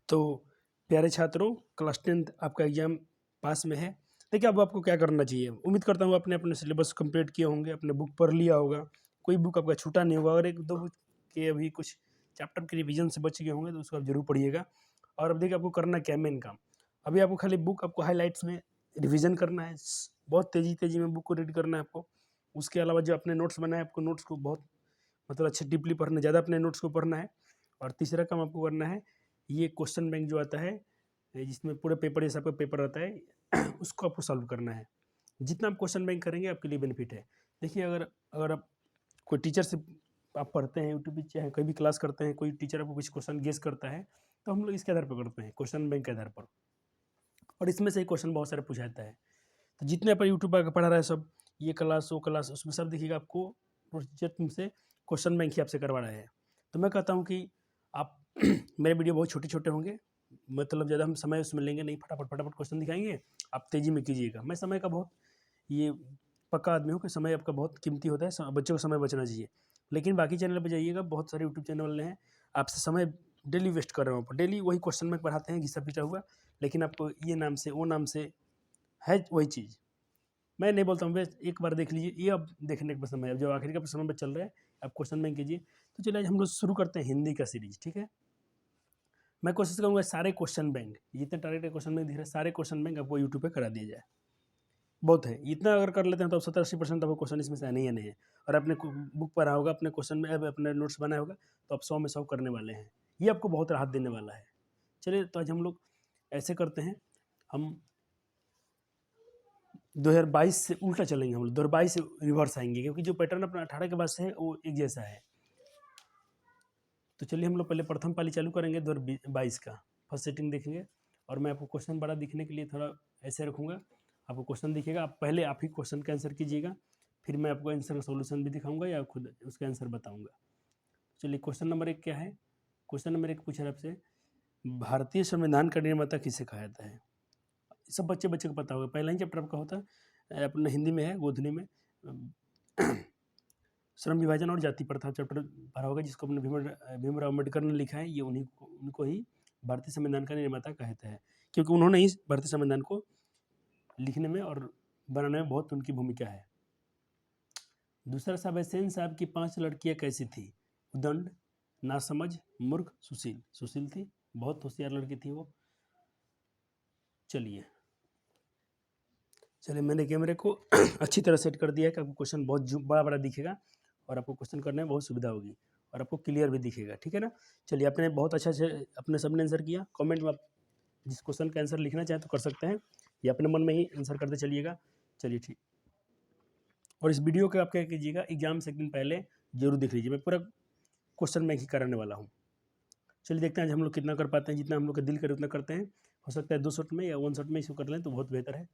तो प्यारे छात्रों, क्लास 10th आपका एग्ज़ाम पास में है। देखिए, अब आपको क्या करना चाहिए, उम्मीद करता हूँ आपने अपने सिलेबस कंप्लीट किए होंगे, अपने बुक पढ़ लिया होगा, कोई बुक आपका छूटा नहीं होगा और 1-2 बुक के अभी कुछ चैप्टर के रिवीजन से बच गए होंगे तो उसको आप ज़रूर पढ़िएगा। और अब देखिए आपको करना क्या है मेन काम, अभी आपको खाली बुक आपको हाइलाइट्स में रिवीजन करना है, बहुत तेज़ी में बुक को रीड करना है आपको। उसके अलावा जो आपने नोट्स बनाए आपको नोट्स को बहुत मतलब अच्छे डीपली पढ़ना, ज़्यादा अपने नोट्स को पढ़ना है। और तीसरा काम आपको करना है, ये क्वेश्चन बैंक जो आता है जिसमें पूरे पेपर जैसा आपका पेपर आता है उसको आपको सॉल्व करना है। जितना आप क्वेश्चन बैंक करेंगे आपके लिए बेनिफिट है। देखिए, अगर अगर आप कोई टीचर से आप पढ़ते हैं यूट्यूब पे, चाहे कोई भी क्लास करते हैं, कोई टीचर आपको कुछ क्वेश्चन गेस करता है तो हम लोग इसके आधार पर करते हैं, क्वेश्चन बैंक के आधार पर। और इसमें से ही क्वेश्चन बहुत सारे पूछा जाता है। तो जितने पर यूट्यूब पर पढ़ा रहा है सब, ये क्लास वो क्लास, उसमें सब देखिएगा आपको टीचर तुमसे क्वेश्चन बैंक ही आपसे करवा रहा है। तो मैं कहता हूँ कि आप मेरे वीडियो बहुत छोटे छोटे होंगे, मतलब ज़्यादा हम समय उसमें लेंगे नहीं, फटाफट क्वेश्चन दिखाएंगे, आप तेज़ी में कीजिएगा। मैं समय का बहुत ये पक्का आदमी हूँ कि समय आपका बहुत कीमती होता है, बच्चों का समय बचना चाहिए। लेकिन बाकी चैनल पर जाइएगा, बहुत सारे यूट्यूब चैनल वाले हैं आपसे समय डेली वेस्ट कर रहे हो, डेली वही क्वेश्चन में पढ़ाते हैं घिसा पिटा हुआ, लेकिन आपको ये नाम से वो नाम से है वही चीज़। मैं नहीं बोलता हूँ, बस एक बार देख लीजिए, ये अब देखने का समय है, अब जब आखिरी का समय में चल रहा है, आप क्वेश्चन बैंक कीजिए। तो चलिए आज हम लोग शुरू करते हैं हिंदी का सीरीज, ठीक है। मैं कोशिश करूँगा सारे क्वेश्चन बैंक, जितने टारगेट क्वेश्चन बैंक दिख रहे हैं सारे क्वेश्चन बैंक आपको यूट्यूब पे करा दिया जाए। बहुत है, इतना अगर कर लेते हैं तो 70-80% आपको क्वेश्चन इसमें से आने ही आने हैं। और आपने बुक पढ़ा होगा, अपने क्वेश्चन में अपने नोट्स बनाया होगा, तो आप 100 में 100 करने वाले हैं। ये आपको बहुत राहत देने वाला है। चलिए, तो आज हम लोग ऐसे करते हैं, हम 2022 से उल्टा चलेंगे, हम लोग 2022 से रिवर्स आएंगे, क्योंकि जो पैटर्न अपना 18 के बाद से है वो एक जैसा है। तो चलिए हम लोग पहले प्रथम पाली चालू करेंगे 2022 का, फर्स्ट सेटिंग देखेंगे। और मैं आपको क्वेश्चन बड़ा दिखने के लिए थोड़ा ऐसे रखूँगा, आपको क्वेश्चन दिखेगा, आप पहले आप ही क्वेश्चन का आंसर कीजिएगा, फिर मैं आपको आंसर का सोल्यूशन भी दिखाऊंगा या खुद उसका आंसर बताऊंगा। चलिए, क्वेश्चन नंबर 1 क्या है। क्वेश्चन नंबर 1 पूछा है आपसे, भारतीय संविधान का निर्माता किसे कहा जाता है। सब बच्चे बच्चे को पता होगा, पहला ही चैप्टर आपका होता है अपना हिंदी में है, गोधनी में श्रम विभाजन और जाति प्रथा चैप्टर भरा होगा, जिसको अपने भीमराव अम्बेडकर ने लिखा है। ये उनको ही भारतीय संविधान का निर्माता कहते हैं, क्योंकि उन्होंने ही भारतीय संविधान को लिखने में और बनाने में बहुत उनकी भूमिका है। दूसरा साहब है, सेन साहब की 5 लड़कियां कैसी थी। उदंड, नासमझ, मूर्ख, सुशील। सुशील थी, बहुत होशियार लड़की थी वो। चलिए मैंने कैमरे को अच्छी तरह सेट कर दिया है कि आपको क्वेश्चन बहुत बड़ा बड़ा दिखेगा और आपको क्वेश्चन करने में बहुत सुविधा होगी और आपको क्लियर भी दिखेगा, ठीक है ना। चलिए, आपने बहुत अच्छा से अपने सबने आंसर किया। कमेंट में आप जिस क्वेश्चन का आंसर लिखना चाहें तो कर सकते हैं, या अपने मन में ही आंसर करते चलिएगा। चलिए ठीक, और इस वीडियो को आप क्या कीजिएगा, एग्जाम से एक दिन पहले जरूर देख लीजिए, मैं पूरा क्वेश्चन बैंक ही कराने वाला हूँ। चलिए देखते हैं आज हम लोग कितना कर पाते हैं, जितना हम लोग का दिल करे उतना करते हैं। हो सकता है 2 शॉट में या 1 शॉट में इसको कर लें तो बहुत बेहतर है।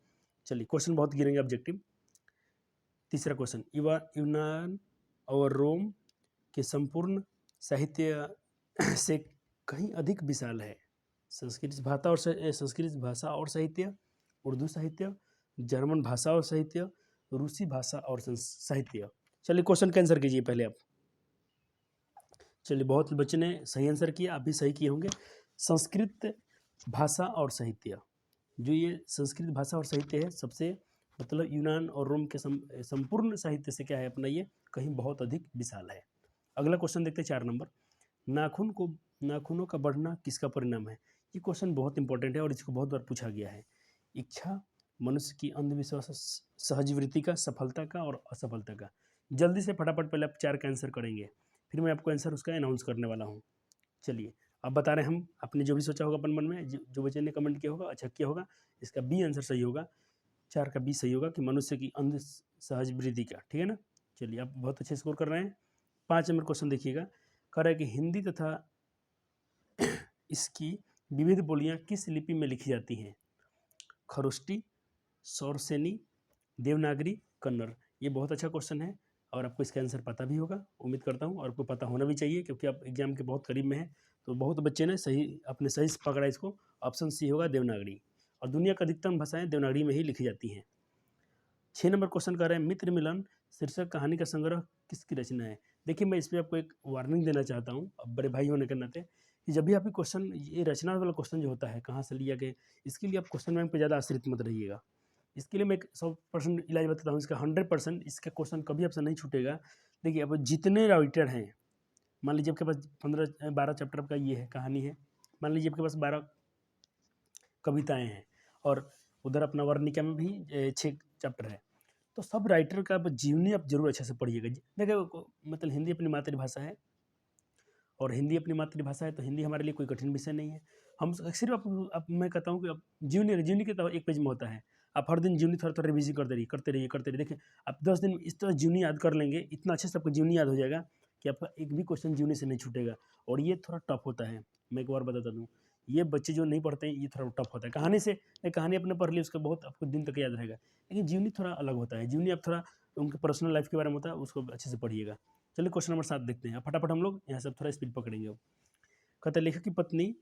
चलिए, क्वेश्चन बहुत गिरेंगे ऑब्जेक्टिव। तीसरा क्वेश्चन, यूनान और रोम के संपूर्ण साहित्य से कहीं अधिक विशाल है। संस्कृत भाषा और साहित्य, उर्दू साहित्य, जर्मन भाषा और साहित्य, रूसी भाषा और साहित्य। चलिए क्वेश्चन का आंसर कीजिए पहले आप। चलिए, बहुत बच्चे ने सही आंसर किया, आप भी सही किए होंगे। संस्कृत भाषा और साहित्य, जो ये संस्कृत भाषा और साहित्य है, सबसे मतलब यूनान और रोम के संपूर्ण साहित्य से क्या है अपना, ये कहीं बहुत अधिक विशाल है। अगला क्वेश्चन देखते हैं 4 नंबर, नाखूनों का बढ़ना किसका परिणाम है। ये क्वेश्चन बहुत इंपॉर्टेंट है और इसको बहुत बार पूछा गया है। इच्छा, मनुष्य की अंधविश्वास, सहजवृत्ति का, सफलता का और असफलता का। जल्दी से फटाफट पहले आप 4 का आंसर करेंगे, फिर मैं आपको आंसर उसका अनाउंस करने वाला हूँ। चलिए, अब बता रहे हैं हम, आपने जो भी सोचा होगा अपन मन में, जो बच्चे ने कमेंट किया होगा अच्छा किया होगा, इसका बी आंसर सही होगा। 4 का बी सही होगा कि मनुष्य की अंध सहज वृद्धि का, ठीक है ना। चलिए, आप बहुत अच्छे स्कोर कर रहे हैं। 5 नंबर क्वेश्चन देखिएगा, कह रहा है कि हिंदी तथा इसकी विविध बोलियां किस लिपि में लिखी जाती हैं। खरोष्टी, सौरसेनी, देवनागरी, कन्नड़। ये बहुत अच्छा क्वेश्चन है और आपको इसका आंसर पता भी होगा, उम्मीद करता हूँ, और आपको पता होना भी चाहिए क्योंकि आप एग्जाम के बहुत करीब में हैं। तो बहुत बच्चे ने सही पकड़ा इसको। ऑप्शन सी होगा देवनागरी, और दुनिया की अधिकतम भाषाएं देवनागरी में ही लिखी जाती हैं। 6 नंबर क्वेश्चन कर रहे हैं, मित्र मिलन शीर्षक कहानी का संग्रह किसकी रचना है। देखिए, मैं इस पर आपको एक वार्निंग देना चाहता हूँ, अब बड़े भाई होने के नाते, कि जब भी आपकी क्वेश्चन, ये रचना वाला क्वेश्चन जो होता है कहाँ से लिया गया, इसके लिए आप क्वेश्चन बैंक पे ज़्यादा आश्रित मत रहिएगा। इसके लिए मैं एक 100% इलाज बताता हूँ इसका, 100% इसका क्वेश्चन कभी आपसे नहीं छूटेगा। देखिए अब जितने राइटर हैं, मान लीजिए आपके पास 15-12 चैप्टर का ये है, कहानी है, मान लीजिए आपके पास 12 कविताएं हैं, और उधर अपना वर्णिका में भी 6 चैप्टर है, तो सब राइटर का जीवनी आप जरूर अच्छे से पढ़िएगा। देखिए मतलब हिंदी अपनी मातृभाषा है, और हिंदी अपनी मातृभाषा है तो हिंदी हमारे लिए कोई कठिन विषय नहीं है। हम सिर्फ अब मैं कहता हूँ कि अब जीवनी के तो एक पेज में होता है, आप हर दिन जीवनी थोड़ा थोड़ा रिविजन करते रहिए। देखिए आप 10 दिन इस तरह जीवनी याद कर लेंगे, इतना अच्छे से आपको जीवनी याद हो जाएगा कि आपका एक भी क्वेश्चन जीवनी से नहीं छूटेगा। और ये थोड़ा टफ होता है, मैं एक बार बताता दूँ, ये बच्चे जो नहीं पढ़ते हैं ये थोड़ा टफ होता है। कहानी से, कहानी अपने पढ़ ली उसका बहुत आपको दिन तक याद रहेगा, लेकिन जीवनी थोड़ा अलग होता है। जीवनी आप थोड़ा उनके पर्सनल लाइफ के बारे में होता है, उसको अच्छे से पढ़िएगा। चलिए क्वेश्चन नंबर 7 देखते हैं, फटाफट हम लोग यहाँ से थोड़ा स्पीड पकड़ेंगे। अब कहते हैं लेखक की पत्नी,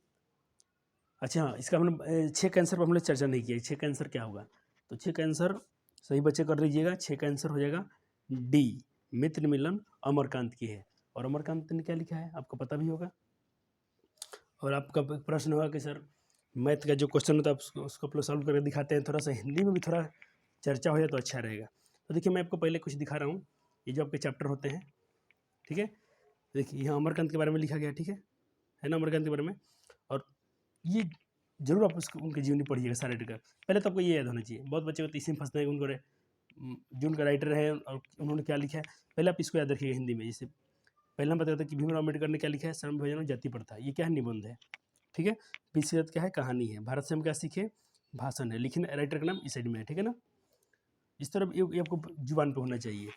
अच्छा हाँ, इसका हमने 6 का आंसर पर हम लोग चर्चा नहीं किया, 6 का आंसर क्या होगा। तो 6 का आंसर सही बच्चे कर लीजिएगा, 6 का आंसर हो जाएगा डी, मित्र मिलन अमरकांत की है। और अमरकांत ने क्या लिखा है आपको पता भी होगा। और आपका प्रश्न होगा कि सर मैथ का जो क्वेश्चन होता है उसको आप लोग सॉल्व करके दिखाते हैं, थोड़ा सा हिंदी में भी थोड़ा चर्चा हो जाए तो अच्छा रहेगा। तो देखिए मैं आपको पहले कुछ दिखा रहा हूँ, ये जो आपके चैप्टर होते हैं, ठीक है। देखिए यहाँ अमरकांत के बारे में लिखा गया, ठीक है ना, अमरकांत के बारे में। और ये जरूर आप उसको उनकी जीवनी पढ़िएगा सारे राइटर का। पहले तो आपको ये याद होना चाहिए, बहुत बच्चे को इसी में फंसते हैं उनको जो उनका राइटर है और उन्होंने क्या लिखा है, पहले आप इसको याद रखिएगा हिंदी में। जैसे पहले हम बताते हैं कि भीमराव अम्बेडकर ने क्या लिखा है, श्रम भोजन और जाति प्रथा, ये क्या है, निबंध है, ठीक है। पीछे क्या है, कहानी है। भारत से हम क्या सीखे, भाषण है। लिखने राइटर का नाम इस साइड में है, ठीक है ना। इस तरह ये आपको जुबान पे होना चाहिए।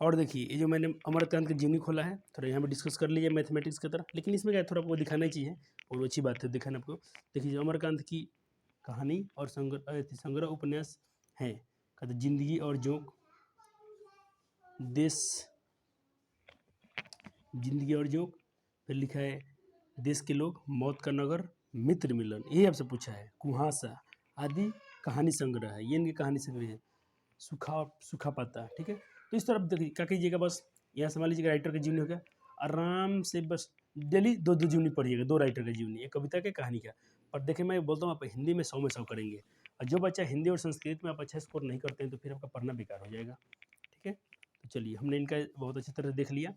और देखिए ये जो मैंने अमरकांत की जीवनी खोला है, थोड़ा यहाँ पे डिस्कस कर लीजिए मैथमेटिक्स की तरह, लेकिन इसमें क्या है थोड़ा आपको दिखाना ही चाहिए, और अच्छी बात है दिखाना आपको। देखिए जो अमरकांत की कहानी और संग्रह उपन्यास है, कहते जिंदगी और जोक, देश, जिंदगी और जोक, फिर लिखा है देश के लोग, मौत का नगर, मित्र मिलन, ये आपसे पूछा है, कुहासा आदि कहानी संग्रह है, ये इनकी कहानी संग्रह है। सूखा पाता, ठीक है। तो इस तरफ देखिए क्या कीजिएगा, बस यहाँ समझ लीजिएगा राइटर की जीवनी हो गया, आराम से बस डेली 2-2 जीवनी पढ़िएगा, 2 राइटर की जीवनी, एक कविता के, कहानी का। पर देखिए मैं बोलता हूँ आप हिंदी में 100 में 100 करेंगे, और जो बच्चा हिंदी और संस्कृत में आप अच्छा स्कोर नहीं करते हैं तो फिर आपका पढ़ना बेकार हो जाएगा, ठीक है। तो चलिए हमने इनका बहुत अच्छी तरह देख लिया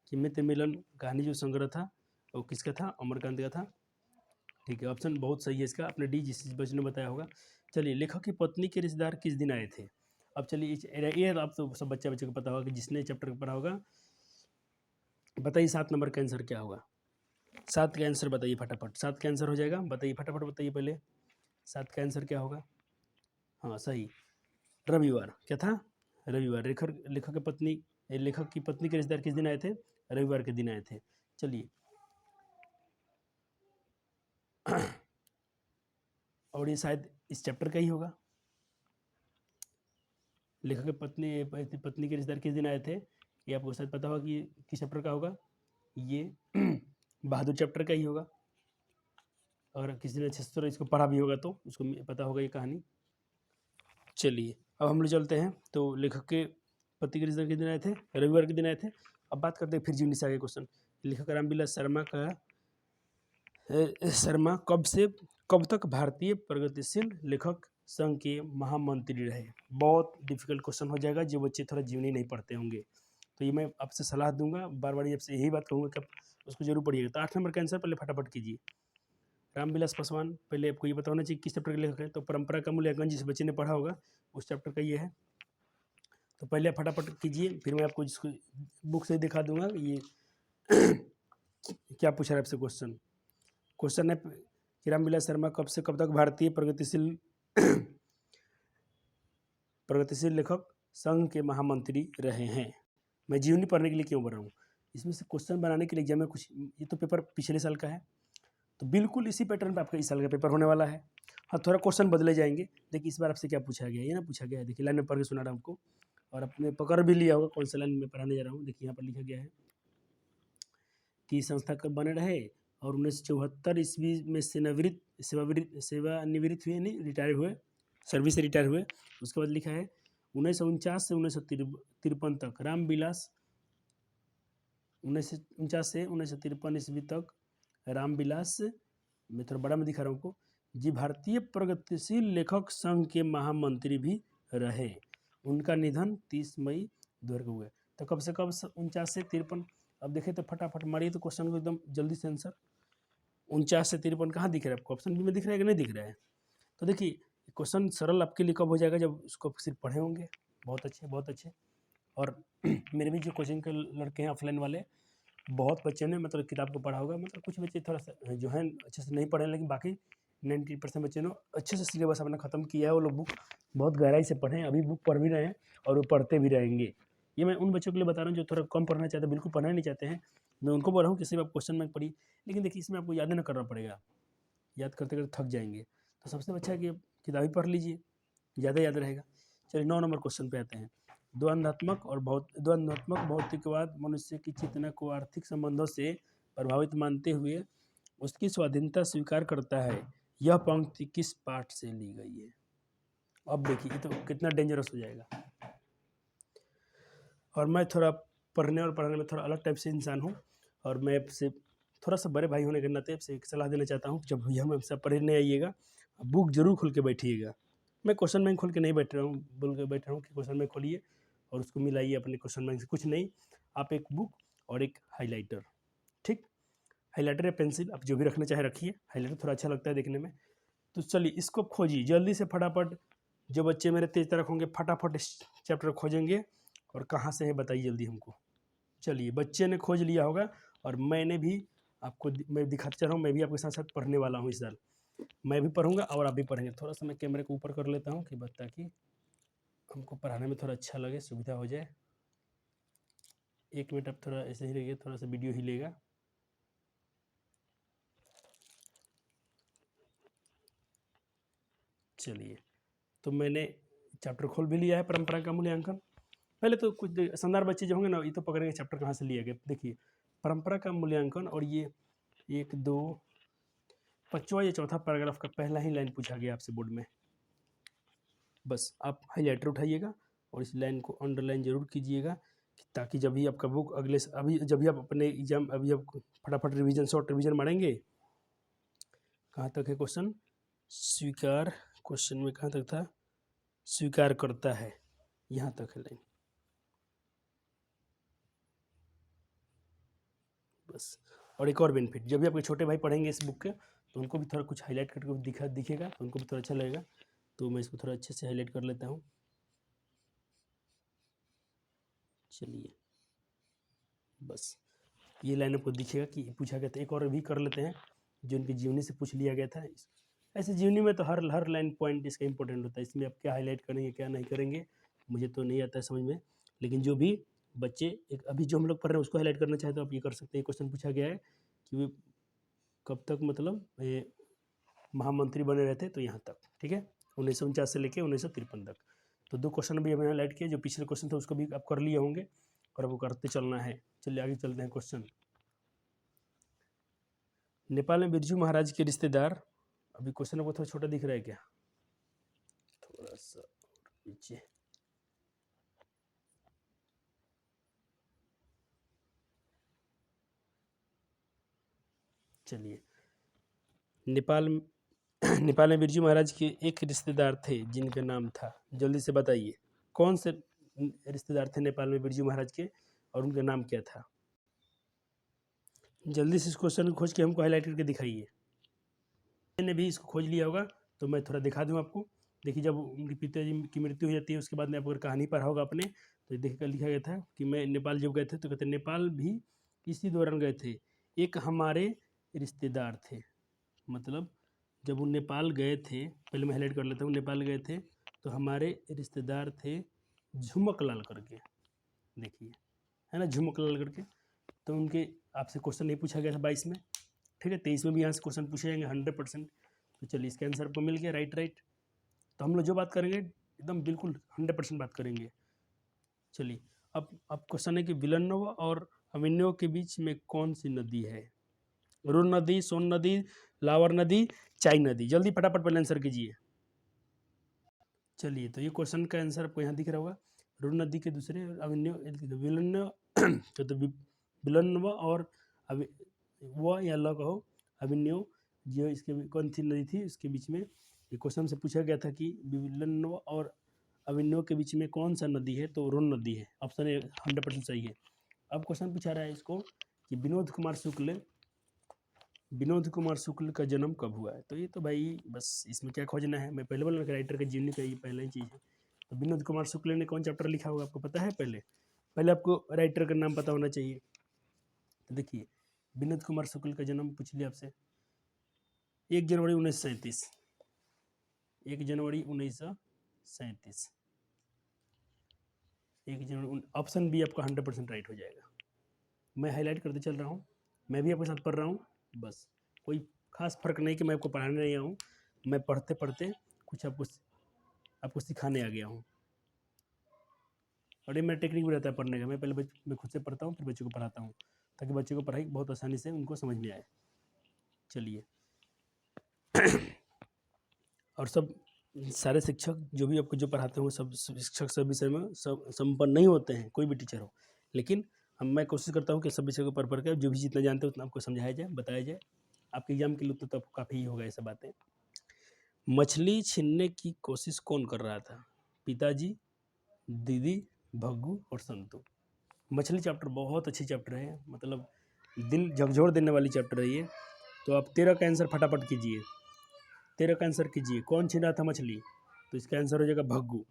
कि मित्र मिलन कहानी जो संग्रह था वो किसका था, अमरकांत का था, ठीक है। ऑप्शन बहुत सही है इसका, आपने डी जिस बच्चे ने बताया होगा। चलिए लेखक की पत्नी के रिश्तेदार किस दिन आए थे। अब चलिए ये आप तो सब बच्चे को पता होगा कि जिसने चैप्टर पढ़ा होगा, बताइए 7 नंबर का आंसर क्या होगा। 7 का आंसर बताइए फटाफट, 7 का आंसर हो जाएगा, बताइए फटाफट बताइए पहले 7 का आंसर क्या होगा। हाँ सही, रविवार। क्या था, रविवार। लेखक की पत्नी के रिश्तेदार किस दिन आए थे, रविवार के दिन आए थे। चलिए और ये शायद इस चैप्टर का ही होगा। लेखक की पत्नी के रिश्तेदार किस दिन आए थे, ये आपको शायद पता होगा कि ये किस चैप्टर का होगा, ये बहादुर चैप्टर का ही होगा। अगर किसी ने अच्छे से इसको पढ़ा भी होगा तो उसको पता होगा ये कहानी। चलिए अब हम लोग चलते हैं, तो लेखक के पति के रिश्तेदार किस दिन आए थे, रविवार के दिन आए थे। अब बात करते हैं फिर जीवनी से आगे क्वेश्चन। लेखक रामविलास शर्मा कब तक भारतीय प्रगतिशील लेखक संघ के महामंत्री रहे। बहुत डिफिकल्ट क्वेश्चन हो जाएगा जो बच्चे थोड़ा जीवनी नहीं पढ़ते होंगे, तो ये मैं आपसे सलाह दूंगा, बार बार आपसे यही बात कहूँगा कि आप उसको जरूर पढ़िएगा। तो 8 नंबर का आंसर पहले फटाफट कीजिए। रामविलास पासवान, पहले आपको ये बताना चाहिए किस चैप्टर के लेखक है, तो परंपरा का मूल्यांकन जिस बच्चे ने पढ़ा होगा उस चैप्टर का ये है। तो पहले आप फटाफट कीजिए, फिर मैं आपको जिसको बुक से दिखा दूंगा ये क्या पूछ रहा है आपसे क्वेश्चन। क्वेश्चन है कि रामविलास शर्मा कब से कब तक भारतीय प्रगतिशील लेखक संघ के महामंत्री रहे हैं। मैं जीवनी पढ़ने के लिए क्यों बढ़ रहा हूँ, इसमें से क्वेश्चन बनाने के लिए एग्जाम में कुछ, ये तो पेपर पिछले साल का है, तो बिल्कुल इसी पैटर्न पे आपका इस साल का पेपर होने वाला है। हाँ थोड़ा क्वेश्चन बदले जाएंगे। देखिए इस बार आपसे क्या पूछा गया है, ये ना पूछा गया है, देखिए लाइन में पढ़ के सुना रहा हूँ आपको, और अपने पकड़ भी लिया होगा कौन सा लाइन में पढ़ाने जा रहा हूँ। देखिए यहाँ पर लिखा गया है कि संस्था कब बने रहे, और 1974 ईस्वी में सेवानिवृत्त हुए, नहीं रिटायर हुए, सर्विस से रिटायर हुए। उसके बाद लिखा है 1949 से 1953 तक रामविलास 1949 से 1953 ईस्वी तक रामविलास, मैं थोड़ा बड़ा में दिखा रहा हूँ आपको जी, भारतीय प्रगतिशील लेखक संघ के महामंत्री भी रहे। उनका निधन 30 मई 2000 को हुआ। तो कब से कब 49 से 53, अब देखें तो फटाफट मारिए तो क्वेश्चन को एकदम जल्दी से आंसर। 49 से 53 कहाँ दिख रहा है आपको? ऑप्शन बी में दिख रहा है कि नहीं दिख रहा है? तो देखिए क्वेश्चन सरल आपके लिए कब हो जाएगा? जब उसको सिर्फ पढ़े होंगे। बहुत अच्छे, बहुत अच्छे। और मेरे भी जो कोचिंग के लड़के हैं ऑफलाइन वाले, बहुत बच्चे ने मतलब किताब को पढ़ा होगा। मतलब कुछ बच्चे थोड़ा सा जो है अच्छे से नहीं पढ़े, लेकिन बाकी 90% बच्चे ने अच्छे से सिलेबस अपना ख़त्म किया है। वो लोग बुक बहुत गहराई से पढ़ें, अभी बुक पढ़ भी रहे हैं और वो पढ़ते भी रहेंगे। ये मैं उन बच्चों के लिए बता रहा हूँ जो थोड़ा कम पढ़ना चाहते हैं, बिल्कुल पढ़ना नहीं चाहते हैं। मैं उनको बोल रहा हूँ कि सिर्फ आप क्वेश्चन बैंक पढ़िए, लेकिन देखिए इसमें आपको याद नहीं करना पड़ेगा, याद करते करते थक जाएंगे। तो सबसे अच्छा है कि किताब ही पढ़ लीजिए, ज़्यादा याद रहेगा। चलिए 9 नंबर क्वेश्चन पे आते हैं। द्वंद्वात्मक भौतिकवाद मनुष्य की चेतना को आर्थिक संबंधों से प्रभावित मानते हुए उसकी स्वाधीनता स्वीकार करता है। यह पंक्ति किस पाठ से ली गई है? अब देखिए ये तो कितना डेंजरस हो जाएगा। और मैं थोड़ा पढ़ने और पढ़ाने में थोड़ा अलग टाइप से इंसान हूँ, और मैं आपसे थोड़ा सा बड़े भाई होने के नाते आपसे एक सलाह देना चाहता हूँ। जब भी हम आपसे पढ़ने आइएगा, बुक जरूर खोल के बैठिएगा। मैं क्वेश्चन बैंक खोल के नहीं बैठ रहा हूँ, बोल के बैठ रहा हूँ कि क्वेश्चन बैंक खोलिए और उसको मिलाइए अपने क्वेश्चन बैंक से। कुछ नहीं, आप एक बुक और एक हाईलाइटर, ठीक, हाईलाइटर या पेंसिल आप जो भी रखना चाहे रखिए। हाईलाइटर थोड़ा अच्छा लगता है देखने में। तो चलिए इसको खोजिए जल्दी से फटाफट। जो बच्चे मेरे तेज तरफ होंगे फटाफट इस चैप्टर खोजेंगे, और कहाँ से है बताइए जल्दी हमको। चलिए बच्चे ने खोज लिया होगा, और मैंने भी आपको मैं दिखाते चल रहा हूँ। मैं भी आपके साथ साथ पढ़ने वाला हूँ इस साल। मैं भी पढ़ूंगा और आप भी पढ़ेंगे। थोड़ा सा मैं कैमरे को ऊपर कर लेता हूँ कि ताकि हमको पढ़ाने में थोड़ा अच्छा लगे, सुविधा हो जाए। 1 मिनट आप थोड़ा ऐसे ही रहिए, थोड़ा सा वीडियो हिलेगा। चलिए तो मैंने चैप्टर खोल भी लिया है, परंपरा का मूल्यांकन। पहले तो कुछ संदर्भ बच्चे जो होंगे ना, ये तो पकड़ेंगे चैप्टर कहाँ से लिया गया। देखिए परंपरा का मूल्यांकन, और ये 1 2 5वां या चौथा पैराग्राफ का पहला ही लाइन पूछा गया आपसे बोर्ड में। बस आप हाईलाइटर उठाइएगा और इस लाइन को अंडरलाइन जरूर कीजिएगा, ताकि जब भी आपका बुक अगले अभी जब भी आप अपने एग्जाम अभी आप फटाफट रिवीजन शॉर्ट रिवीजन मारेंगे। कहाँ तक है क्वेश्चन? स्वीकार, क्वेश्चन में कहाँ तक था? स्वीकार करता है, यहाँ तक है लाइन। बस। और एक और बेनिफिट, जब भी आपके छोटे भाई पढ़ेंगे इस बुक के, तो उनको भी थोड़ा कुछ हाईलाइट करके दिखेगा, तो उनको भी थोड़ा अच्छा लगेगा। तो मैं इसको थोड़ा अच्छे से हाईलाइट कर लेता हूँ। चलिए बस ये लाइन आपको दिखेगा कि पूछा गया था। एक और भी कर लेते हैं जो उनकी जीवनी से पूछ लिया गया था। ऐसे जीवनी में तो हर लाइन पॉइंट इसका इंपॉर्टेंट होता है। इसमें आप क्या हाईलाइट करेंगे क्या नहीं करेंगे मुझे तो नहीं आता है समझ में, लेकिन जो भी बच्चे एक अभी जो हम लोग पढ़ रहे हैं उसको हाईलाइट करना चाहे तो आप ये कर सकते हैं। क्वेश्चन पूछा गया है कि वे कब तक मतलब ये महामंत्री बने रहते, तो यहाँ तक, ठीक है, 1949 से लेकर 1953 तक। तो 2 क्वेश्चन भी हमने हाईलाइट किए। जो पिछले क्वेश्चन थे उसको भी आप कर लिए होंगे, और आपको करते चलना है। चलिए आगे चलते हैं। क्वेश्चन, नेपाल में बिरजू महाराज के रिश्तेदार, अभी क्वेश्चन आपको थोड़ा छोटा दिख रहा है क्या? थोड़ा सा नीचे। चलिए नेपाल नेपाल में बिरजू महाराज के एक रिश्तेदार थे जिनका नाम था, जल्दी से बताइए कौन से रिश्तेदार थे नेपाल में बिरजू महाराज के, और उनका नाम क्या था? जल्दी से इस क्वेश्चन को खोज के हमको हाईलाइट करके दिखाइए। मैंने भी इसको खोज लिया होगा तो मैं थोड़ा दिखा दूँ आपको। देखिए जब उनके पिताजी की मृत्यु हो जाती है उसके बाद में आपको अगर कहानी पढ़ा होगा अपने, तो देखकर लिखा गया था कि मैं नेपाल जब गए थे तो कहते नेपाल भी इसी दौरान गए थे, एक हमारे रिश्तेदार थे। मतलब जब वो नेपाल गए थे, पहले मैं हाईलाइट कर लेता हूँ, नेपाल गए थे तो हमारे रिश्तेदार थे झुमक लाल करके, देखिए है ना झुमक लाल करके। तो उनके आपसे क्वेश्चन नहीं पूछा गया था 22 में, ठीक है, 23 में भी यहाँ से क्वेश्चन पूछे जाएंगे 100%। तो चलिए इसका आंसर आपको मिल गया, राइट। तो हम लोग जो बात करेंगे एकदम बिल्कुल 100% बात करेंगे। चलिए अब क्वेश्चन है कि विलन्नव और अभिनव के बीच में कौन सी नदी है? रुन नदी, सोन नदी, लावर नदी, चाई नदी। जल्दी फटाफट पहले आंसर कीजिए। चलिए तो ये क्वेश्चन का आंसर आपको यहाँ दिख रहा होगा। रुन नदी के दूसरे अभिनव विलन्नव तो विलन्व और व या ल कहो अभिनव जो इसके कौन सी नदी थी उसके बीच में, ये क्वेश्चन से पूछा गया था कि विलन्व और अभिनव के बीच में कौन सा नदी है, तो रोन नदी है। ऑप्शन ए 100% सही है। अब क्वेश्चन पूछा रहा है इसको कि विनोद कुमार शुक्ल का जन्म कब हुआ है। तो ये तो भाई बस इसमें क्या खोजना है, मैं पहले बोला राइटर के जीवनी का ये पहला ही चीज़ है। तो विनोद कुमार शुक्ल ने कौन चैप्टर लिखा होगा आपको पता है? पहले आपको राइटर का नाम पता होना चाहिए। तो देखिए विनोद कुमार शुक्ल का जन्म पूछ लिया आपसे 1 जनवरी 1937, 1 जनवरी 1937, 1 जनवरी। ऑप्शन बी आपका 100% राइट हो जाएगा। मैं हाईलाइट करते चल रहा हूँ, मैं भी आपके साथ पढ़ रहा हूँ, बस कोई खास फर्क नहीं कि मैं आपको पढ़ाने नहीं आया हूँ, मैं पढ़ते पढ़ते कुछ आपको सिखाने आ गया हूँ। और ये मेरा टेक्निक भी रहता है पढ़ने का, मैं पहले मैं खुद से पढ़ता हूँ फिर बच्चों को पढ़ाता हूँ, ताकि बच्चों को पढ़ाई बहुत आसानी से उनको समझ में आए। चलिए और सब सारे शिक्षक जो भी आपको जो पढ़ाते हो सब शिक्षक सब विषय में सब संपन्न नहीं होते हैं, कोई भी टीचर हो, लेकिन मैं कोशिश करता हूँ कि सब विषय को पढ़ के जो भी जितना जानते हो उतना आपको समझाया जाए, बताया जाए। आपके एग्जाम के लिए तो काफ़ी ही होगा ये सब बातें। मछली छीनने की कोशिश कौन कर रहा था? पिताजी, दीदी, भग्गू और संतू। मछली चैप्टर बहुत अच्छी चैप्टर है, मतलब दिल झकझोर देने वाली चैप्टर है ये। तो आप 13 का आंसर फटाफट कीजिए, 13 का आंसर कीजिए। कौन छीन रहा था मछली? तो इसका आंसर हो जाएगा भग्गू।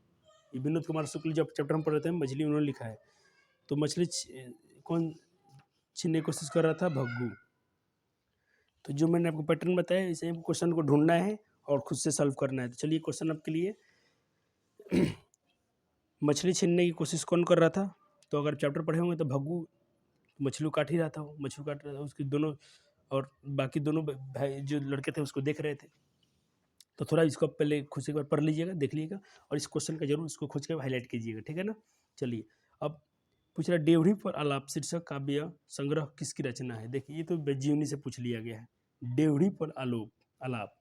ये विनोद कुमार शुक्ल जब चैप्टर हम पढ़ रहे थे मछली उन्होंने लिखा है। तो मछली कौन छीनने की कोशिश कर रहा था? भग्गू। तो जो मैंने आपको पैटर्न बताया इसे क्वेश्चन को ढूंढना है और खुद से सॉल्व करना है। तो चलिए क्वेश्चन आपके लिए मछली छीनने की कोशिश कौन कर रहा था? तो अगर चैप्टर पढ़े होंगे तो भग्गू मछली काट ही रहा था, वो मछली काट रहा था, उसके दोनों और बाकी दोनों भाई जो लड़के थे उसको देख रहे थे। तो थोड़ा इसको पहले खुद से एक बार पढ़ लीजिएगा, देख लीजिएगा और इस क्वेश्चन का जरूर इसको खोज के हाईलाइट कीजिएगा, ठीक है ना। चलिए अब पूछ रहा डेवढ़ी पर आलाप शीर्षक काव्य संग्रह किसकी रचना है? देखिए ये तो जीवनी से पूछ लिया गया है। डेवढ़ी पर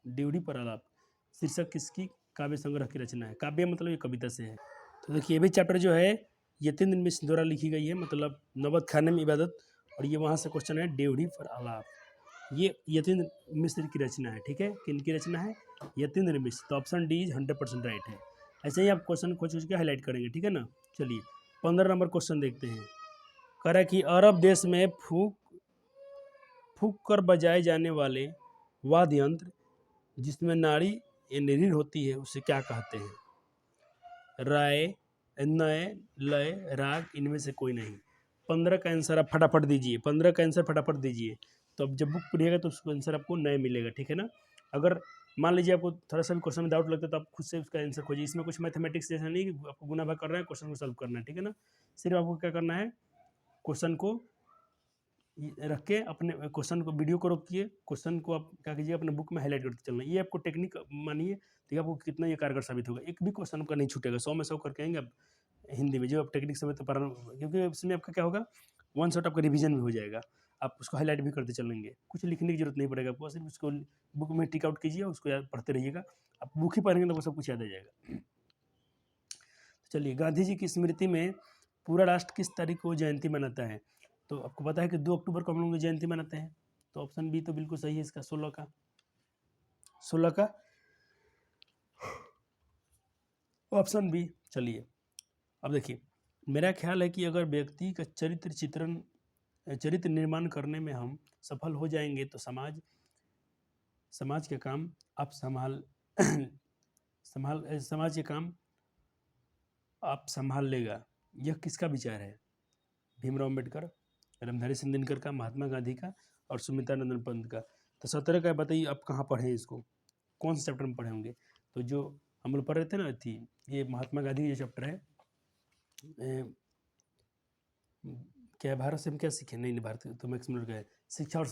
डेवढ़ी पर आलाप शीर्षक किसकी काव्य संग्रह की रचना है? काव्य मतलब ये कविता से है। तो देखिए ये भी चैप्टर जो है यतीन्द्र मिश्र द्वारा लिखी गई है, मतलब नवबत खाने में इबादत, और ये वहाँ से क्वेश्चन है डेवढ़ी पर आलाप, ये यतीन्द्र मिश्र की रचना है, ठीक है। किनकी रचना है? यतीन्द्र मिश्र। तो ऑप्शन डी इज 100% राइट है। ऐसे ही आप क्वेश्चन खोज के हाईलाइट करेंगे, ठीक है ना। चलिए 15 नंबर क्वेश्चन देखते हैं। कह रहा है कि अरब देश में फूक कर बजाए जाने वाले वाद्य यंत्र जिसमें नाड़ी या निरीर होती है उसे क्या कहते हैं? राय, नय, लय, राग, इनमें से कोई नहीं। 15 का आंसर आप फटाफट दीजिए, 15 का आंसर फटाफट दीजिए। तो अब जब बुक पढ़िएगा तो उसका आंसर आपको नए मिलेगा, ठीक है ना। अगर मान लीजिए आपको थोड़ा सा भी क्वेश्चन में डाउट लगता है तो आप खुद से उसका आंसर खोजिए। इसमें कुछ मैथमेटिक्स जैसा नहीं कि आपको गुना भाग करना है, क्वेश्चन को सॉल्व करना है, ठीक है ना। सिर्फ आपको क्या करना है, क्वेश्चन को रख के अपने क्वेश्चन को वीडियो को रोकिए, क्वेश्चन को आप क्या कीजिए अपने बुक में हाईलाइट करते चलना। ये आपको टेक्निक मानिए, देखिए आपको कितना ये कारगर साबित होगा। एक भी क्वेश्चन आपका नहीं छूटेगा, 100 में 100 करके आएंगे आप हिंदी में, जो आप टेक्निक समय तो पढ़ना, क्योंकि उसमें आपका क्या होगा, वन शॉट आपका रिवीजन भी हो जाएगा, आप उसको हाईलाइट भी करते चलेंगे, कुछ लिखने की जरूरत नहीं पड़ेगा आपको, सिर्फ उसको बुक में टिक आउट कीजिए, उसको याद पढ़ते रहिएगा। आप बुक ही पढ़ेंगे तो वो सब कुछ याद आ जाएगा। चलिए गांधी जी की स्मृति में पूरा राष्ट्र किस तारीख को जयंती मनाता है? तो आपको पता है कि 2 अक्टूबर को हम लोग जयंती मनाते हैं। तो ऑप्शन बी तो बिल्कुल सही है इसका, 16 का ऑप्शन बी। चलिए अब देखिए मेरा ख्याल है कि अगर व्यक्ति का चरित्र निर्माण करने में हम सफल हो जाएंगे तो समाज के काम आप समाज के काम आप संभाल लेगा। यह किसका विचार है? भीमराव अम्बेडकर, रामधारी सिंह दिनकर का, महात्मा गांधी का और सुमित्रानंदन पंत का। तो 17 का बताइए आप कहाँ पढ़े इसको, कौन से चैप्टर में पढ़े होंगे? तो जो हम लोग पढ़ रहे थे ना थी, ये महात्मा गांधी का जो चैप्टर है, क्या भारत से हम क्या सीखे? नहीं भारत तो मैक्सिमम का है शिक्षा और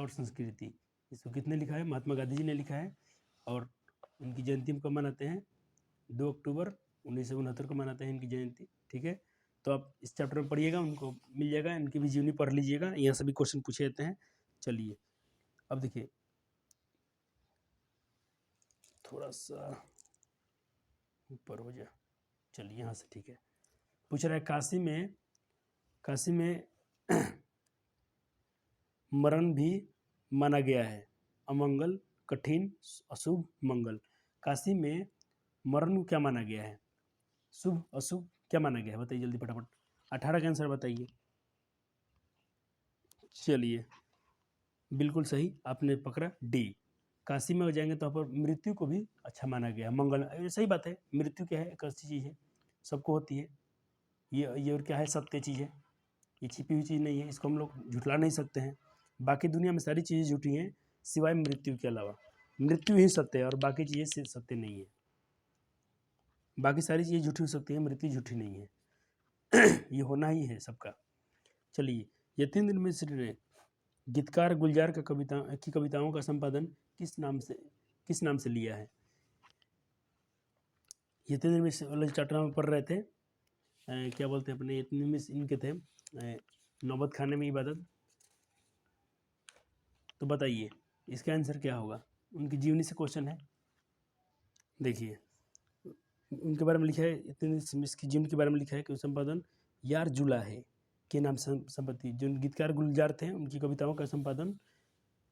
संस्कृति। इसको कितने लिखा है? महात्मा गांधी जी ने लिखा है। और इनकी जयंती हम कब मनाते हैं? 2 अक्टूबर 1969 को मनाते हैं इनकी जयंती, ठीक है। तो आप इस चैप्टर में पढ़िएगा, उनको मिल जाएगा, इनकी भी जीवनी पढ़ लीजिएगा, यहाँ से भी क्वेश्चन पूछे जाते हैं। चलिए अब देखिए थोड़ा सा ऊपर हो जाए, चलिए यहाँ से, ठीक है। पूछ रहा है काशी में मरण भी माना गया है, अमंगल, कठिन, अशुभ, मंगल। काशी में मरण को क्या माना गया है, शुभ अशुभ क्या माना गया है, बताइए जल्दी फटाफट। 18 का आंसर बताइए। चलिए बिल्कुल सही आपने पकड़ा, डी। काशी में जाएंगे तो वहाँ पर मृत्यु को भी अच्छा माना गया है, मंगल। ये सही बात है, मृत्यु क्या है, एक अच्छी चीज़ है, सबको होती है। ये और क्या है, सत्य चीज़ है, ये छिपी हुई चीज़ नहीं है, इसको हम लोग झुठला नहीं सकते हैं। बाकी दुनिया में सारी चीज़ें झूठी हैं सिवाय मृत्यु के अलावा। मृत्यु ही सत्य है और बाकी चीज़ें सत्य नहीं है। बाकी सारी चीज़ें झूठी हो सकती हैं, मृत्यु झूठी नहीं है। ये होना ही है सबका। चलिए, यतीन दिन मिश्र ने गीतकार गुलजार का कविताओं का संपादन किस नाम से लिया है। यतीन दिन मिश्र वाले चैप्टर में पढ़ रहे थे, क्या बोलते हैं अपने यतीन दिन मिश्र इनके थे नौबत खाने में इबादत। तो बताइए इसका आंसर क्या होगा, उनकी जीवनी से क्वेश्चन है। देखिए उनके बारे में लिखा है, यतीन मिश्र की जीवनी के बारे में लिखा है कि संपादन यार जुला है के नाम से संपत्ति। जो गीतकार गुलजार थे उनकी कविताओं का संपादन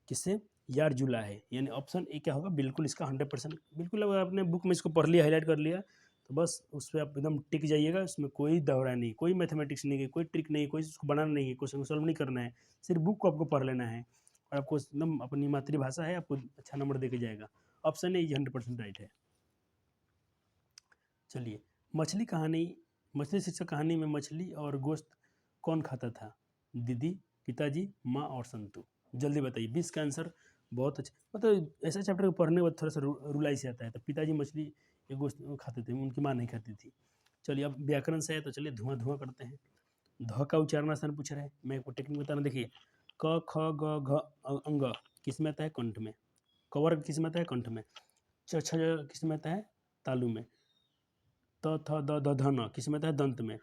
किससे, यार जुला है। यानी ऑप्शन ए क्या होगा, बिल्कुल इसका 100% बिल्कुल। अगर आपने बुक में इसको पढ़ लिया, हाईलाइट कर लिया, तो बस उस पर आप एकदम टिक जाइएगा। उसमें कोई दोहरा नहीं, कोई मैथमेटिक्स नहीं है, कोई ट्रिक नहीं है, कोई उसको बनाना नहीं है, क्वेश्चन को सॉल्व नहीं करना है, सिर्फ बुक को आपको पढ़ लेना है और आपको एकदम अपनी मातृभाषा है, आपको अच्छा नंबर दे के जाएगा। ऑप्शन ए 100% राइट है। चलिए, मछली शीर्षक कहानी में मछली और गोश्त कौन खाता था, दीदी, पिताजी, माँ और संतू। जल्दी बताइए 20 का आंसर। बहुत अच्छा, मतलब ऐसा चैप्टर को पढ़ने के बाद थोड़ा सा रुलाई से आता है। तो पिताजी मछली ये गोश्त खाते थे, उनकी माँ नहीं खाती थी। चलिए अब व्याकरण से है, तो चलिए धुआं धुआं करते हैं। ध का उच्चारण आसान पूछ रहे हैं, मैं आपको टेक्निक बताना। देखिए क ख ग घ अंग किस में आता है, कंठ में। कवर्ग किस में आता है, कंठ में। छ छ किस में आता है, तालु में। त थ द ध ध न किस में आता है, दंत में।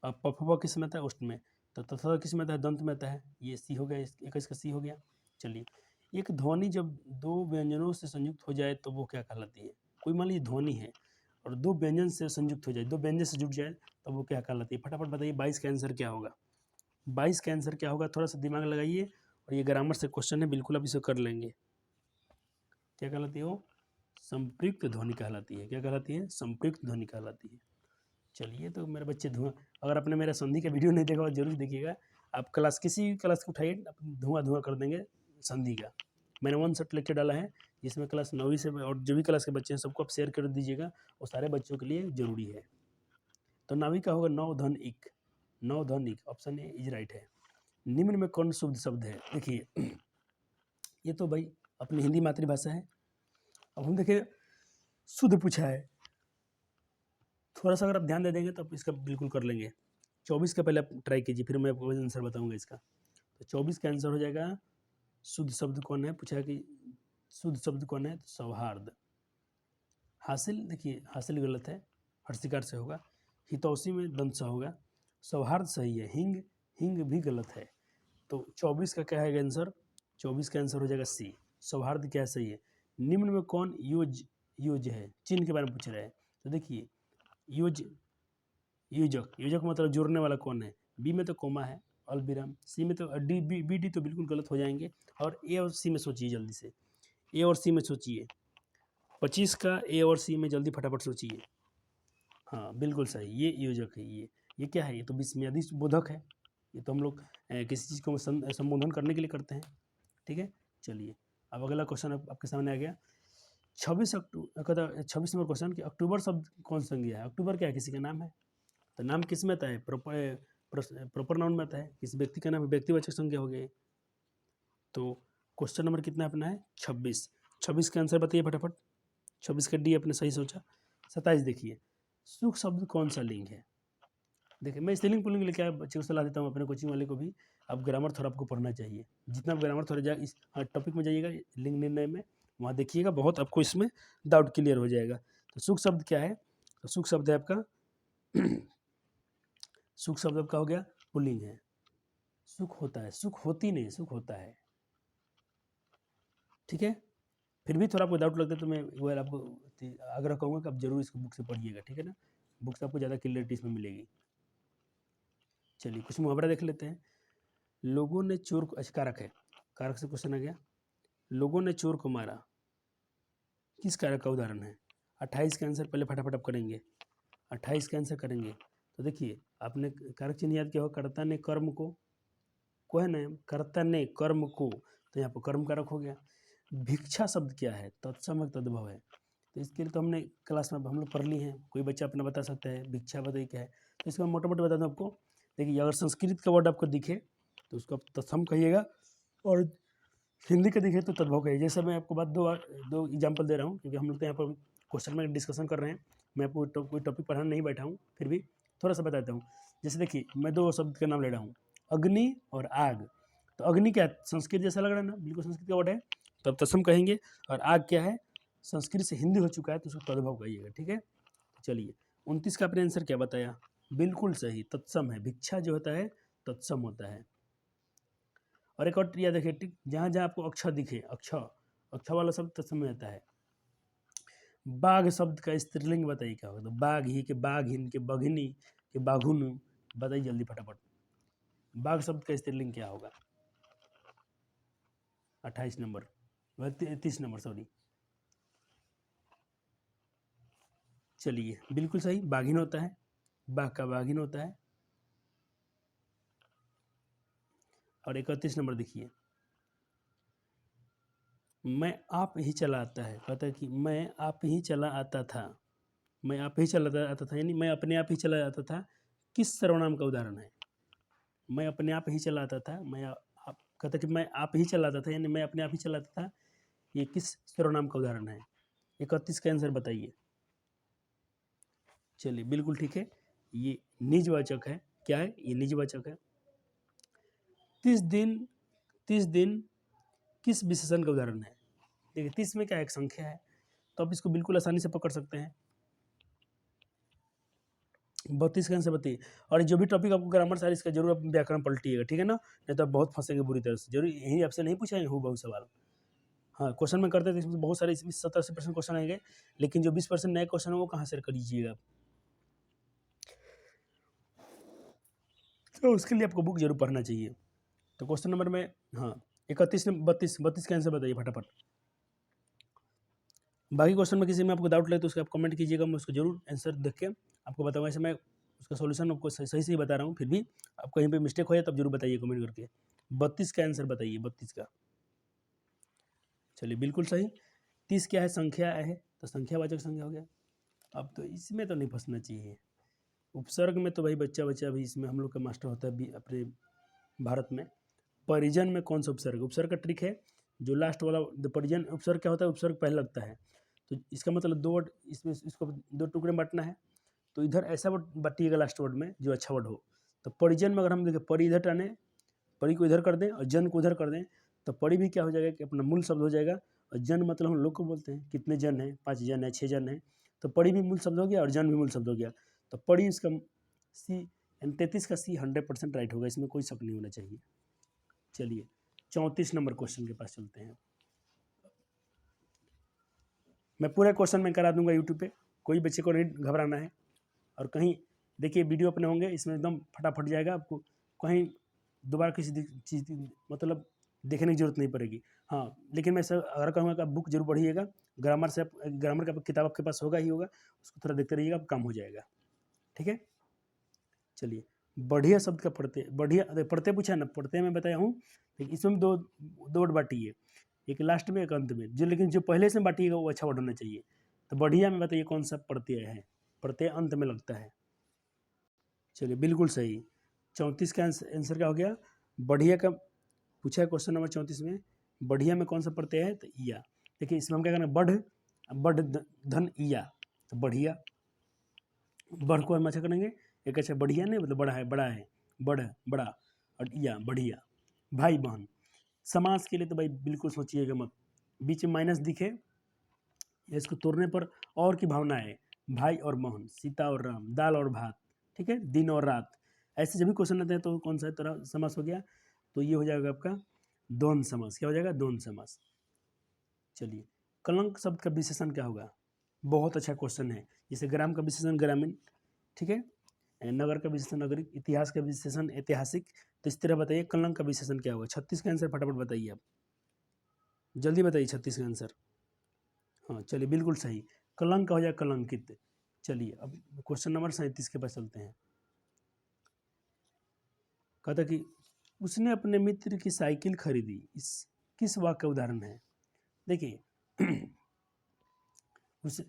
अब प फ ब किस में आता है, ओष्ठ में। तो त थ किस में आता है, दंत में आता है। ये सी हो गया, एक इसका सी हो गया। चलिए, एक ध्वनि जब दो व्यंजनों से संयुक्त हो जाए तो वो क्या कहलाती है। कोई मान लीजिए ध्वनि है और दो व्यंजन से संयुक्त हो जाए, दो व्यंजन से जुड़ जाए, तो वो क्या कहलाती है। फटाफट बताइए 22 का आंसर क्या होगा। 22 का आंसर क्या होगा, थोड़ा सा दिमाग लगाइए। और ये ग्रामर से क्वेश्चन है, बिल्कुल आप इसे कर लेंगे। क्या कहलाती है वो, संपृक्त ध्वनि कहलाती है। क्या कहलाती है, संपृक्त ध्वनि कहलाती है। चलिए, तो मेरे बच्चे धुआं, अगर आपने मेरा संधि का वीडियो नहीं देखा हो जरूर देखिएगा। आप क्लास किसी भी क्लास को उठाइए, धुआं धुआं कर देंगे संधि का। मैंने 1 शॉट लेक्चर डाला है जिसमें क्लास 9वीं से और जो भी क्लास के बच्चे हैं सबको आप शेयर कर दीजिएगा, वो सारे बच्चों के लिए जरूरी है। तो नावी का होगा नौ धन इक, नौ धन इक, ऑप्शन ए इज राइट है। निम्न में कौन शुद्ध शब्द है। देखिए ये तो भाई अपनी हिंदी मातृभाषा है। अब हम देखिए शुद्ध पूछा है, थोड़ा सा अगर आप ध्यान दे देंगे तो आप इसका बिल्कुल कर लेंगे। 24 का पहले आप ट्राई कीजिए, फिर मैं आपको आंसर बताऊंगा इसका। तो 24 का आंसर हो जाएगा, शुद्ध शब्द कौन है, पूछा कि शुद्ध शब्द कौन है, तो सौहार्द। हासिल, देखिए हासिल गलत है, हर्षिकार से होगा। हितौसी में दंत से होगा। सौहार्द सही है। हिंग, हिंग भी गलत है। तो 24 का क्या है आंसर, 24 का आंसर हो जाएगा सी, सौहार्द क्या सही है। निम्न में कौन योज है, चिन्ह के बारे में पूछ रहा है। तो देखिए योजक, योजक मतलब जोड़ने वाला कौन है। बी में तो कोमा है, अल्पविराम। सी में तो डी, बी डी तो बिल्कुल गलत हो जाएंगे। और ए और सी में सोचिए जल्दी से, ए और सी में सोचिए। 25 का ए और सी में जल्दी फटाफट सोचिए। हाँ बिल्कुल सही, ये योजक है। ये क्या है, ये तो विस्मयादि बोधक है। ये तो हम लोग किसी चीज़ को संबोधन करने के लिए करते हैं। ठीक है, चलिए अब अगला क्वेश्चन आपके सामने आ गया। 26 नंबर क्वेश्चन कि अक्टूबर शब्द कौन संज्ञा है। अक्टूबर क्या है, किसी का नाम है। तो नाम किस में आता है, प्रॉपर नाउन में आता है। किसी व्यक्ति का नाम है, व्यक्तिवाचक संज्ञा हो गई। तो क्वेश्चन नंबर कितना अपना है, 26। 26 का आंसर बताइए फटाफट। 26 का डी आपने सही सोचा। 27 देखिए, सुख शब्द कौन सा लिंग है। देखिए मैं स्त्रीलिंग पुल्लिंग लेके आया, बच्चे को सलाह देता हूँ, अपने कोचिंग वाले को भी। अब ग्रामर थोड़ा आपको पढ़ना चाहिए, जितना ग्रामर थोड़ा जाए इस टॉपिक में जाइएगा, लिंग निर्णय में वहाँ देखिएगा, बहुत आपको इसमें डाउट क्लियर हो जाएगा। तो सुख शब्द क्या है, तो सुख शब्द है आपका सुख शब्द आपका हो गया पुल्लिंग है। सुख होता है, सुख होती नहीं, सुख होता है। ठीक है, फिर भी थोड़ा आपको डाउट लगता है तो मैं एक बार आपको आग्रह करूँगा कि आप जरूर इसको बुक से पढ़िएगा। ठीक है ना, बुक से आपको ज़्यादा क्लियरिटी इसमें मिलेगी। चलिए कुछ मुहावरा देख लेते हैं। लोगों ने चोर को, अच्छा कारक है, कारक से क्वेश्चन आ गया। लोगों ने चोर को मारा, किस कारक का उदाहरण है? 28 का आंसर पहले फटाफट आप करेंगे, 28 का आंसर करेंगे तो देखिए आपने कारक चिन्ह याद किया होगा, कर्ता ने कर्म को है ना, कर्ता ने कर्म को, तो यहाँ पर कर्म कारक हो गया। भिक्षा शब्द क्या है? तत्सम तद्भव है, तो इसके लिए तो हमने क्लास में हम लोग पढ़ ली हैं, कोई बच्चा अपना बता सकता है भिक्षा बताइए क्या है। तो इसको मैं मोटा मोटा बता दूँ आपको। देखिए अगर संस्कृत का वर्ड आपको दिखे तो उसको आप तत्सम कहिएगा, और हिंदी का दिखे तो तद्भव कहिए। जैसे मैं आपको बात दो एग्जाम्पल दे रहा हूँ, क्योंकि हम लोग तो यहाँ पर क्वेश्चन में डिस्कशन कर रहे हैं, मैं आपको कोई टॉपिक पढ़ाने नहीं बैठा हूँ, फिर भी थोड़ा सा बताता हूँ। जैसे देखिए मैं दो शब्द का नाम ले रहा हूँ, अग्नि और आग। तो अग्नि क्या है? संस्कृत जैसा लग रहा है ना, बिल्कुल संस्कृत का वर्ड है, तो अब तत्सम कहेंगे। और आग क्या है? संस्कृत से हिंदी हो चुका है, तो उसको तद्भव कहिएगा, ठीक है। चलिए 29 का आपने आंसर क्या बताया? बिल्कुल सही, तत्सम है। भिक्षा जो होता है तत्सम होता है। और एक और याद रखिए, ठीक जहाँ जहाँ आपको अक्षर दिखे, अक्षर वाला शब्द तत्सम में आता है। बाघ शब्द का स्त्रीलिंग बताइए क्या होगा? तो बाघ ही के बाघिन के बघनी के बाघुन, बताइए जल्दी फटाफट। बाघ शब्द का स्त्रीलिंग क्या होगा? 28 नंबर, 30 नंबर सॉरी। चलिए बिल्कुल सही, बाघिन होता है, बाघ का बाघिन होता है। और 31 नंबर देखिए, मैं आप ही चला आता है, कहता है कि मैं आप ही चला आता था, मैं आप ही चला आता था, यानी मैं अपने आप ही चला आता था, किस सर्वनाम का उदाहरण है? मैं अपने आप ही चला आता था, आप कहता कि मैं आप ही चलाता था, यानी मैं अपने आप ही चलाता था, ये किस सर्वनाम का उदाहरण है? 31 का आंसर बताइए। चलिए बिल्कुल ठीक है, ये निजवाचक है। क्या है? ये निजवाचक है। 30 दिन किस विशेषण का उदाहरण है? देखिए 30 में क्या एक संख्या है, तो आप इसको बिल्कुल आसानी से पकड़ सकते हैं। 32 का आंसर बताइए। और जो भी टॉपिक आपको ग्रामर सारी इसका जरूर आप व्याकरण पलटिएगा, ठीक है ना, नहीं तो आप बहुत फंसेंगे बुरी तरह से। जरूर यही आपसे नहीं पूछाएंगे हो बहुत सवाल। हाँ क्वेश्चन में करते थे, इसमें बहुत सारे, इसमें 70-80% क्वेश्चन आएंगे, लेकिन जो 20% नए क्वेश्चन है वो कहाँ से करीजिएगा आप? तो उसके लिए आपको बुक जरूर पढ़ना चाहिए। तो क्वेश्चन नंबर में, हाँ 32 का आंसर बताइए फटाफट। बाकी क्वेश्चन में किसी में आपको डाउट लगे तो उसका आप कमेंट कीजिएगा, मैं उसको जरूर आंसर देख के आपको बताऊंगा। ऐसे मैं उसका सॉल्यूशन आपको सही से ही बता रहा हूँ, फिर भी आप कहीं पे मिस्टेक हो जाए तब जरूर बताइए कमेंट करके। 32 का आंसर बताइए, 32 का। चलिए बिल्कुल सही। 30 क्या है? संख्या है, तो संख्यावाचक संज्ञा हो गया। अब तो इसमें तो नहीं फंसना चाहिए। उपसर्ग में तो भाई बच्चा भी इसमें हम लोग का मास्टर होता है भी अपने भारत में। परिजन में कौन सा उपसर्ग? उपसर्ग का ट्रिक है, जो लास्ट वाला परिजन उपसर्ग क्या होता है? उपसर्ग पहले लगता है, तो इसका मतलब दो वर्ड इसमें, इसको दो टुकड़े में बांटना है, तो इधर ऐसा वर्ड बांटिएगा लास्ट वर्ड में जो अच्छा वर्ड हो। तो परिजन में अगर हम देखें, परि इधर टाने, परि को इधर कर दें और जन को उधर कर दें, तो परि भी क्या हो जाएगा कि अपना मूल शब्द हो जाएगा। और जन मतलब हम लोग को बोलते हैं कितने जन हैं, 5 जन है, 6 जन है, तो परि भी मूल शब्द हो गया और जन भी मूल शब्द हो गया। तो परि इसका सी, 33 का सी 100% राइट होगा, इसमें कोई शक नहीं होना चाहिए। चलिए 34 नंबर क्वेश्चन के पास चलते हैं। मैं पूरा क्वेश्चन में करा दूंगा यूट्यूब पे, कोई बच्चे को नहीं घबराना है। और कहीं देखिए वीडियो अपने होंगे, इसमें एकदम फटाफट जाएगा, आपको कहीं दोबारा किसी चीज़ मतलब देखने की जरूरत नहीं पड़ेगी। हाँ लेकिन मैं सर अगर कहूँगा कि आप बुक जरूर पढ़िएगा, ग्रामर से ग्रामर का किताब आपके पास होगा ही होगा, उसको थोड़ा देखते रहिएगा, काम हो जाएगा, ठीक है। चलिए बढ़िया शब्द का पढ़ते, बढ़िया पढ़ते पूछा ना, पढ़ते मैं बताया हूँ, लेकिन इसमें दो दो वर्ड बांटिए, एक लास्ट में एक अंत में, जो लेकिन जो पहले से बांटिएगा वो अच्छा वर्ड होना चाहिए। तो बढ़िया में बताइए कौन सा प्रत्यय है? प्रत्यय अंत में लगता है। चलिए बिल्कुल सही। 34 का आंसर क्या हो गया? बढ़िया का पूछा है क्वेश्चन नंबर 34 में, बढ़िया में कौन सा प्रत्यय है? तो ईया। देखिए इसमें हम क्या करना, बढ़ धन ईया, तो बढ़िया, बढ़ को हम अच्छा करेंगे, एक अच्छा बढ़िया नहीं मतलब बड़ा है, बड़ा, और ईया बढ़िया। भाई बहन, समास के लिए तो भाई बिल्कुल सोचिएगा मत, बीच में माइनस दिखे या इसको तोड़ने पर और की भावना है, भाई और बहन, सीता और राम, दाल और भात, ठीक है, दिन और रात, ऐसे जब भी क्वेश्चन आते हैं तो कौन सा तरह समास हो गया? तो ये हो जाएगा आपका द्वंद समास। क्या हो जाएगा? द्वंद समास। चलिए कलंक शब्द का विशेषण क्या होगा? बहुत अच्छा क्वेश्चन है, जैसे ग्राम का विशेषण ग्रामीण, ठीक है, नगर का विशेषण नागरिक, इतिहास का विशेषण ऐतिहासिक। तो इस तरह बताइए कलंक का विशेषण क्या होगा। 36 का आंसर फटाफट बताइए आप, जल्दी बताइए 36 का आंसर। हाँ चलिए बिल्कुल सही, कलंक का हो जाए कलंकित। चलिए अब क्वेश्चन नंबर 37 के पास चलते हैं। कहता कि उसने अपने मित्र की साइकिल खरीदी, इस किस वाक्य का उदाहरण है। देखिए उस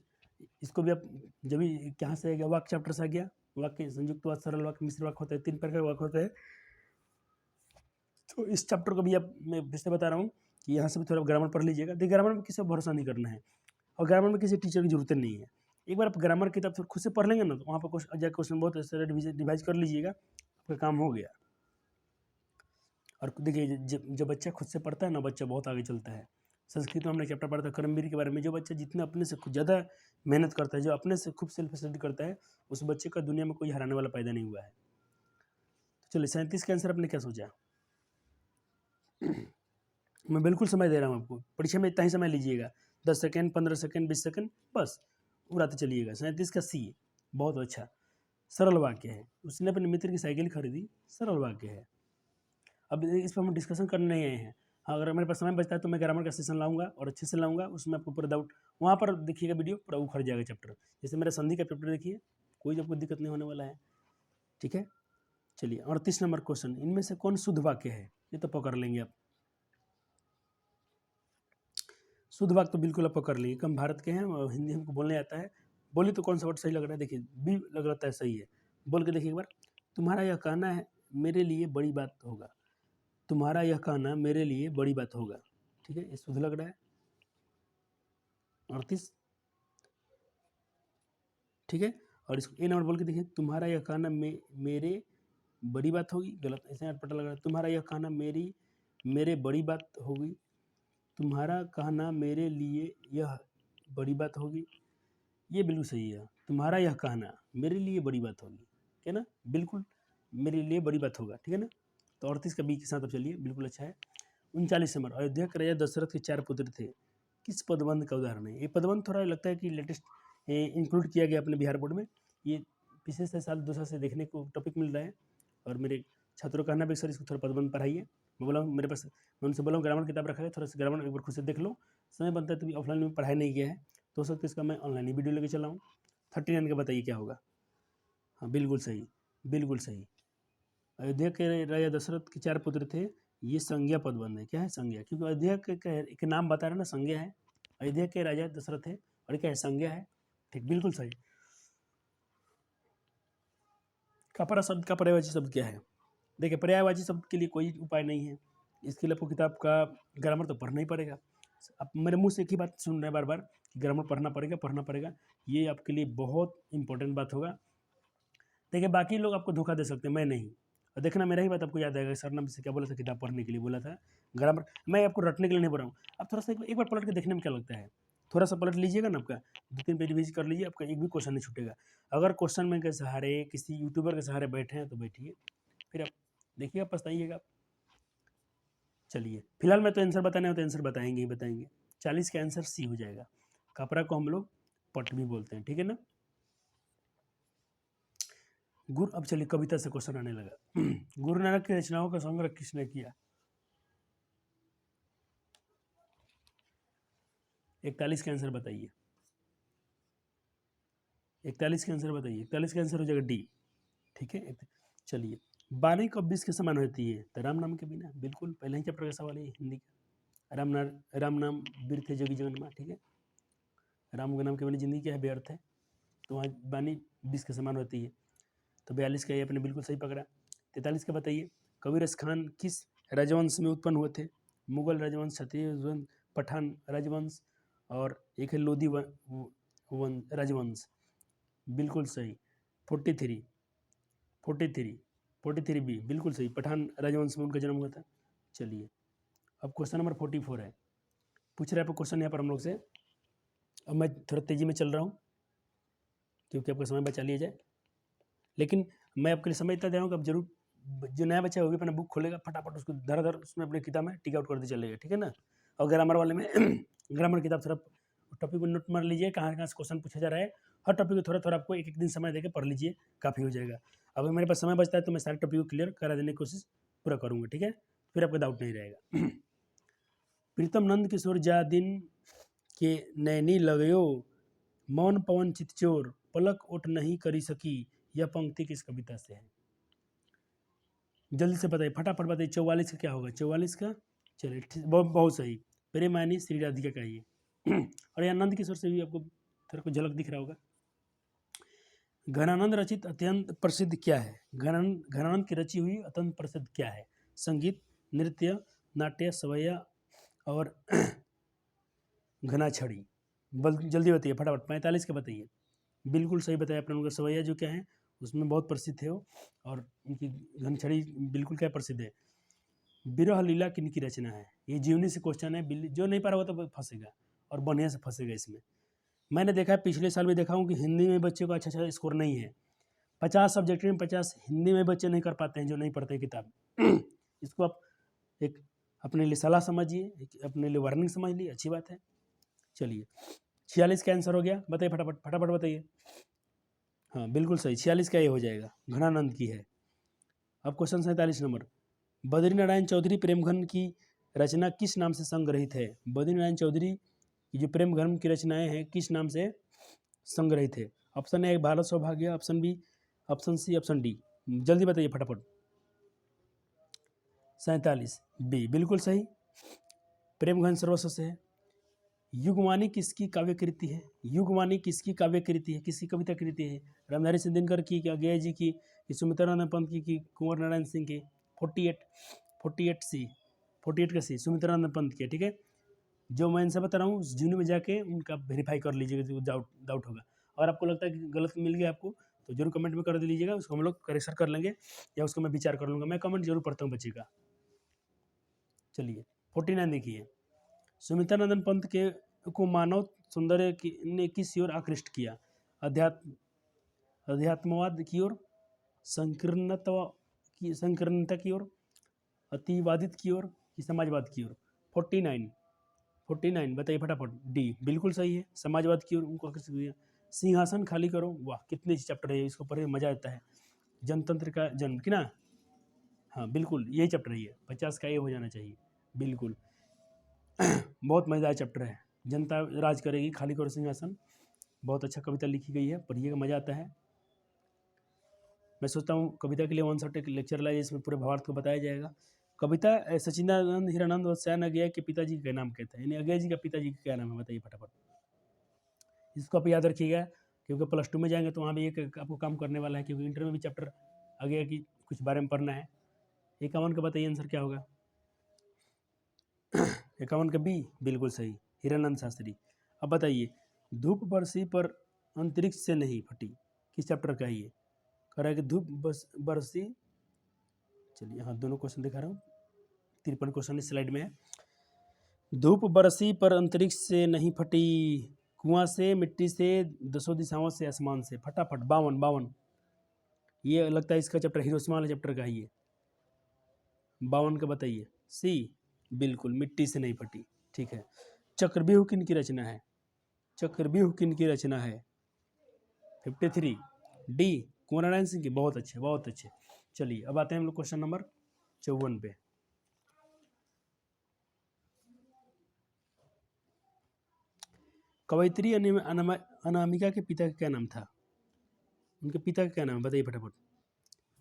इसको भी आप जब भी कहाँ से आ गया, वाक्य चैप्टर से आ गया। वाक्य संयुक्त वाक्य, सरल वाक्य, मिश्र वाक्य होता है, 3 प्रकार के वाक्य होते हैं। तो इस चैप्टर को भी अब मैं फिर से बता रहा हूँ कि यहाँ से भी थोड़ा ग्रामर पढ़ लीजिएगा। देखिए ग्रामर में किसी पर भरोसा नहीं करना है, और ग्रामर में किसी टीचर की जरूरत नहीं है। एक बार आप ग्रामर किताब फिर खुद से पढ़ लेंगे ना, तो वहाँ पर जाकर क्वेश्चन बहुत ऐसे रिवाइज कर लीजिएगा, आपका काम हो गया। और देखिए जब बच्चा खुद से पढ़ता है ना, बच्चा बहुत आगे चलता है। संस्कृत में हमने चैप्टर पढ़ा था कर्मवीर के बारे में। जो बच्चा जितना अपने से खुद ज़्यादा मेहनत करता है, जो अपने से खूब सेल्फ स्टडी करता है, उस बच्चे का दुनिया में कोई हराने वाला पैदा नहीं हुआ है। तो चलिए 37 का आंसर आपने क्या सोचा। मैं बिल्कुल समय दे रहा हूँ आपको, परीक्षा में इतना ही समय लीजिएगा, 10 सेकेंड, 15 सेकेंड, 20 सेकेंड, बस उड़ाते चलिएगा। 37 का सी, बहुत अच्छा, सरल वाक्य है। उसने अपने मित्र की साइकिल खरीदी, सरल वाक्य है। अब इस पर हम डिस्कशन करने नहीं आए हैं। हाँ अगर मेरे पास समय बचता है तो मैं ग्रामर का सेशन लाऊंगा और अच्छे से लाऊंगा, उसमें आपको पूरा डाउट वहाँ पर देखिएगा, वीडियो पूरा उखड़ जाएगा चैप्टर। जैसे मेरा संधि का चैप्टर देखिए, कोई आपको दिक्कत नहीं होने वाला है, ठीक है। चलिए 38 नंबर क्वेश्चन, इनमें से कौन शुद्ध वाक्य है, ये तो पकड़ लेंगे आप। शुद्ध वाक्य तो बिल्कुल आप पकड़ लेंगे, कम भारत के हैं और हिंदी हमको बोलने आता है। बोलिए तो कौन सा वर्ड सही लग रहा है। देखिए बी लग रहा है सही है, बोल के देखिए एक बार। तुम्हारा यह कहना है मेरे लिए बड़ी बात होगा, तुम्हारा यह कहना मेरे लिए बड़ी बात होगा, ठीक है, ये शुद्ध लग रहा है। 38, ठीक है। और इसको ए नंबर बोल के देखिए, तुम्हारा यह कहना मेरे बड़ी बात होगी, गलत, ऐसे अटपटा लग रहा है। तुम्हारा यह कहना मेरे बड़ी बात होगी, तुम्हारा कहना मेरे लिए यह बड़ी बात होगी, ये बिल्कुल सही है। तुम्हारा यह कहना मेरे लिए बड़ी बात होगी, ठीक है ना, बिल्कुल मेरे लिए बड़ी बात होगा, ठीक है ना। तो 38 का बी के साथ अब चलिए, बिल्कुल अच्छा है। 39 नंबर, अयोध्या के राजा दशरथ के 4 पुत्र थे, किस पदबंध का उदाहरण है। ये पदबंध थोड़ा लगता है कि लेटेस्ट इंक्लूड किया गया अपने बिहार बोर्ड में। ये पिछले से साल 2 साल से देखने को टॉपिक मिल रहा है, और मेरे छात्रों का कहना भी सर इसको थोड़ा पदबंध पढ़ाइए। मैं बोला हूँ मेरे पास, मैं उनसे बोला हूँ ग्रामर किताब रखा है, थोड़ा सा ग्रामर एक बार खुद से देख लो। समय बनता है तो भी ऑफलाइन में पढ़ाई नहीं किया है, तो हो सकता है इसका मैं ऑनलाइन ही वीडियो लेके चला हूँ। 39 का बताइए क्या होगा। हाँ बिल्कुल सही, बिल्कुल सही। अयोध्या के राजा दशरथ के 4 पुत्र थे, ये संज्ञा पदबंध है। क्या है, संज्ञा, क्योंकि अयोध्या के नाम बता रहे ना, संज्ञा है। अयोध्या के राजा दशरथ है, और क्या है, संज्ञा है, ठीक, बिल्कुल सही। कपरा शब्द का पर्यायवाची शब्द क्या है। देखिए पर्यायवाची शब्द के लिए कोई उपाय नहीं है, इसके लिए आपको किताब का ग्रामर तो पढ़ना ही पड़ेगा। आप मेरे मुंह से एक ही बात सुन रहे हैं बार बार कि ग्रामर पढ़ना पड़ेगा, पढ़ना पड़ेगा, ये आपके लिए बहुत इंपॉर्टेंट बात होगा। देखिए बाकी लोग आपको धोखा दे सकते हैं, मैं नहीं। और देखना मेरा ही बात आपको याद आएगा, सर ने मुझसे क्या बोला था, किताब पढ़ने के लिए बोला था, ग्रामर मैं आपको रटने के लिए नहीं बोल रहा हूँ। आप थोड़ा सा एक बार पलट के देखने में क्या लगता है, थोड़ा सा पलट लीजिएगा ना, आपका 2-3 पेज रिवीज कर लीजिए, आपका एक भी क्वेश्चन नहीं छूटेगा। अगर क्वेश्चन में के सहारे किसी यूट्यूबर के सहारे बैठे हैं तो बैठिए, फिर आप देखिएगा पछताइएगा। चलिए फिलहाल मैं तो आंसर बताने हो तो आंसर बताएंगे ही बताएंगे। 40 का आंसर सी हो जाएगा। कपड़ा को हम लोग पट भी बोलते हैं, ठीक है ना। गुरु, अब चलिए कविता से क्वेश्चन आने लगा। गुरु नानक की रचनाओं का संग्रह किसने किया। 41 का आंसर बताइए, 41 का आंसर बताइए। 41 का आंसर हो जाएगा डी, ठीक है। चलिए बानी कब 20 के समान होती है, तो राम नाम के बिना, बिल्कुल पहले ही चैप्टर का सवाल है हिंदी का। राम नाम वीर थे जोगी जगन्मा, ठीक है। राम के नाम के बिना जिंदगी क्या है, व्यर्थ है, तो वहाँ बानी 20 के समान होती है। तो 42 का ये आपने बिल्कुल सही पकड़ा। 43 का बताइए, कबीर खान किस राजवंश में उत्पन्न हुए थे। मुगल राजवंश, क्षत्रिय राजवंश, पठान राजवंश, और एक है लोधी राजवंश, बिल्कुल सही। 43 बी, बिल्कुल सही, पठान राजवंश में उनका जन्म हुआ था। चलिए अब क्वेश्चन नंबर 44 है, पूछ रहे हैं क्वेश्चन यहाँ पर हम लोग से। अब मैं थोड़ा तेज़ी में चल रहा हूँ क्योंकि आपका समय बचा लिया जाए, लेकिन मैं आपके लिए समय इतना दे रहा हूँ कि आप जरूर, जो नया बच्चा है वो भी अपना बुक खोलेगा, फटाफट उसको धर उसमें अपनी किताब में टिक आउट करते चलेगा, ठीक है ना। और ग्रामर वाले में ग्रामर किताब थोड़ा टॉपिक को नोट मार लीजिए, कहाँ कहाँ से क्वेश्चन पूछा जा रहा है, हर टॉपिक को थोड़ा थोड़ा आपको एक एक दिन समय देकर पढ़ लीजिए, काफ़ी हो जाएगा। अगर मेरे पास समय बचता है तो मैं सारे टॉपिक को क्लियर करा देने की कोशिश पूरा करूँगा, ठीक है, फिर आपका डाउट नहीं रहेगा। प्रीतम नंद किशोर जा दिन के नैनी लगयो, मौन पवन चितचोर, पलक ओट नहीं करी सकी, यह पंक्ति किस कविता से है? जल्दी से बताइए, फटाफट बताइए। 44 का क्या होगा? 44 का, चलिए बहुत बहुत सही, प्रेमानी श्री राधिका का ये। और यह नंद किशोर से भी आपको थोड़ा कुछ झलक दिख रहा होगा। घनानंद रचित अत्यंत प्रसिद्ध क्या है? घनानंद की रची हुई अत्यंत प्रसिद्ध क्या है? संगीत, नृत्य, नाट्य, सवैया और घनाछड़ी। जल्दी बताइए फटाफट। 45 का बताइए। बिल्कुल सही बताया आपने। उनका सवैया जो क्या है उसमें बहुत प्रसिद्ध है वो, और उनकी घनछड़ी बिल्कुल क्या प्रसिद्ध है। विरह लीला किनकी रचना है? ये जीवनी से क्वेश्चन है, जो नहीं पा रहा होगा तो फंसेगा और बढ़िया से फंसेगा इसमें। मैंने देखा है, पिछले साल भी देखा हूँ कि हिंदी में बच्चे को अच्छा स्कोर नहीं है। 50 सब्जेक्ट में 50 हिंदी में बच्चे नहीं कर पाते हैं जो नहीं पढ़ते किताब। इसको आप एक अपने लिए सलाह समझिए, अपने लिए वार्निंग समझ लीजिए, अच्छी बात है। चलिए 46 का आंसर हो गया, बताइए फटाफट फटाफट बताइए। हाँ बिल्कुल सही, 46 का ये हो जाएगा, घनानंद की है। अब क्वेश्चन 47 नंबर, बद्रीनारायण चौधरी प्रेमघन की रचना किस नाम से संग्रहित है? बद्रीनारायण चौधरी की जो प्रेमघन की रचनाएं हैं किस नाम से संग्रहित है? Option A Bharat Saubhagya, option B, option C, option D. जल्दी बताइए फटाफट। 47 बी बिल्कुल सही, प्रेमघन सर्वस्व से है। युगवानी किसकी काव्य कृति है? युगवानी किसकी काव्य कृति है, किसकी कविता कृति है? रामधारी सिंह दिनकर की, क्या गया जी की, सुमित्रानंद पंत की कुंवर नारायण सिंह की? 48 का सी सुमित्रानंद पंत की, ठीक है। जो मैं इनसे बता रहा हूँ जीवन में जाके उनका वेरीफाई कर लीजिएगा, जो डाउट होगा। और आपको लगता है कि गलत मिल गया आपको तो जरूर कमेंट में कर दीजिएगा, उसको हम लोग करेक्शन कर लेंगे या उसको मैं विचार कर लूँगा। मैं कमेंट जरूर पढ़ता हूँ बच्चे का। चलिए 49 देखिए, सुमित्रानंद पंत के को मानव सौंदर्य ने किस ओर आकृष्ट किया? अध्यात्मवाद की ओर, संकीर्णता की ओर, अतिवादित की ओर, कि समाजवाद की ओर? 49 बताइए फटाफट। डी बिल्कुल सही है, समाजवाद की ओर उनको आकृष्ट किया। सिंहासन खाली करो, वाह कितने चैप्टर है, इसको पढ़ने में मजा आता है। जनतंत्र का जन्म की ना, हाँ बिल्कुल यही चैप्टर है, 50 का ये हो जाना चाहिए बिल्कुल। बहुत मज़ेदार चैप्टर है, जनता राज करेगी, खाली करो सिंहासन। बहुत अच्छा कविता लिखी गई है, पढ़िएगा मज़ा आता है। मैं सोचता हूँ कविता के लिए वन शॉट एक लेक्चर लाइए, इसमें पूरे भावार्थ को बताया जाएगा। कविता सचिदानंद हीरानंद वत्स्यायन अज्ञेय के पिताजी का नाम कहता है, यानी अज्ञेय जी का पिताजी का क्या नाम है? बताइए फटाफट। इसको आप याद रखिएगा, क्योंकि प्लस 2 में जाएंगे तो वहाँ भी एक आपको काम करने वाला है, क्योंकि इंटर में भी चैप्टर अज्ञेय की कुछ बारे में पढ़ना है। 51 का बताइए आंसर क्या होगा? 51 का बी बिल्कुल सही, हीरानंद शास्त्री। अब बताइए, धूप बरसी पर अंतरिक्ष से नहीं फटी, किस चैप्टर का है ये? कह रहा है कि धूप बरसी, चलिए हाँ दोनों क्वेश्चन दिखा रहा हूँ, 53 क्वेश्चन इस स्लाइड में है। धूप बरसी पर अंतरिक्ष से नहीं फटी, कुआं से, मिट्टी से, दसों दिशाओं से, आसमान से। फटाफट 52 ये लगता है इसका चैप्टर हिरोशिमा वाले चैप्टर का है ये। 52 का बताइए। सी बिल्कुल, मिट्टी से नहीं फटी, ठीक है। चक्रव्यूह किनकी रचना है? चक्रव्यूह किनकी रचना है? 53 डी कुंवर नारायण सिंह की। बहुत अच्छे बहुत अच्छे। चलिए अब आते हैं हम लोग क्वेश्चन नंबर 54 पे। कवयित्री अनामिका के पिता का क्या नाम था? उनके पिता का क्या नाम है? बताइए फटाफट।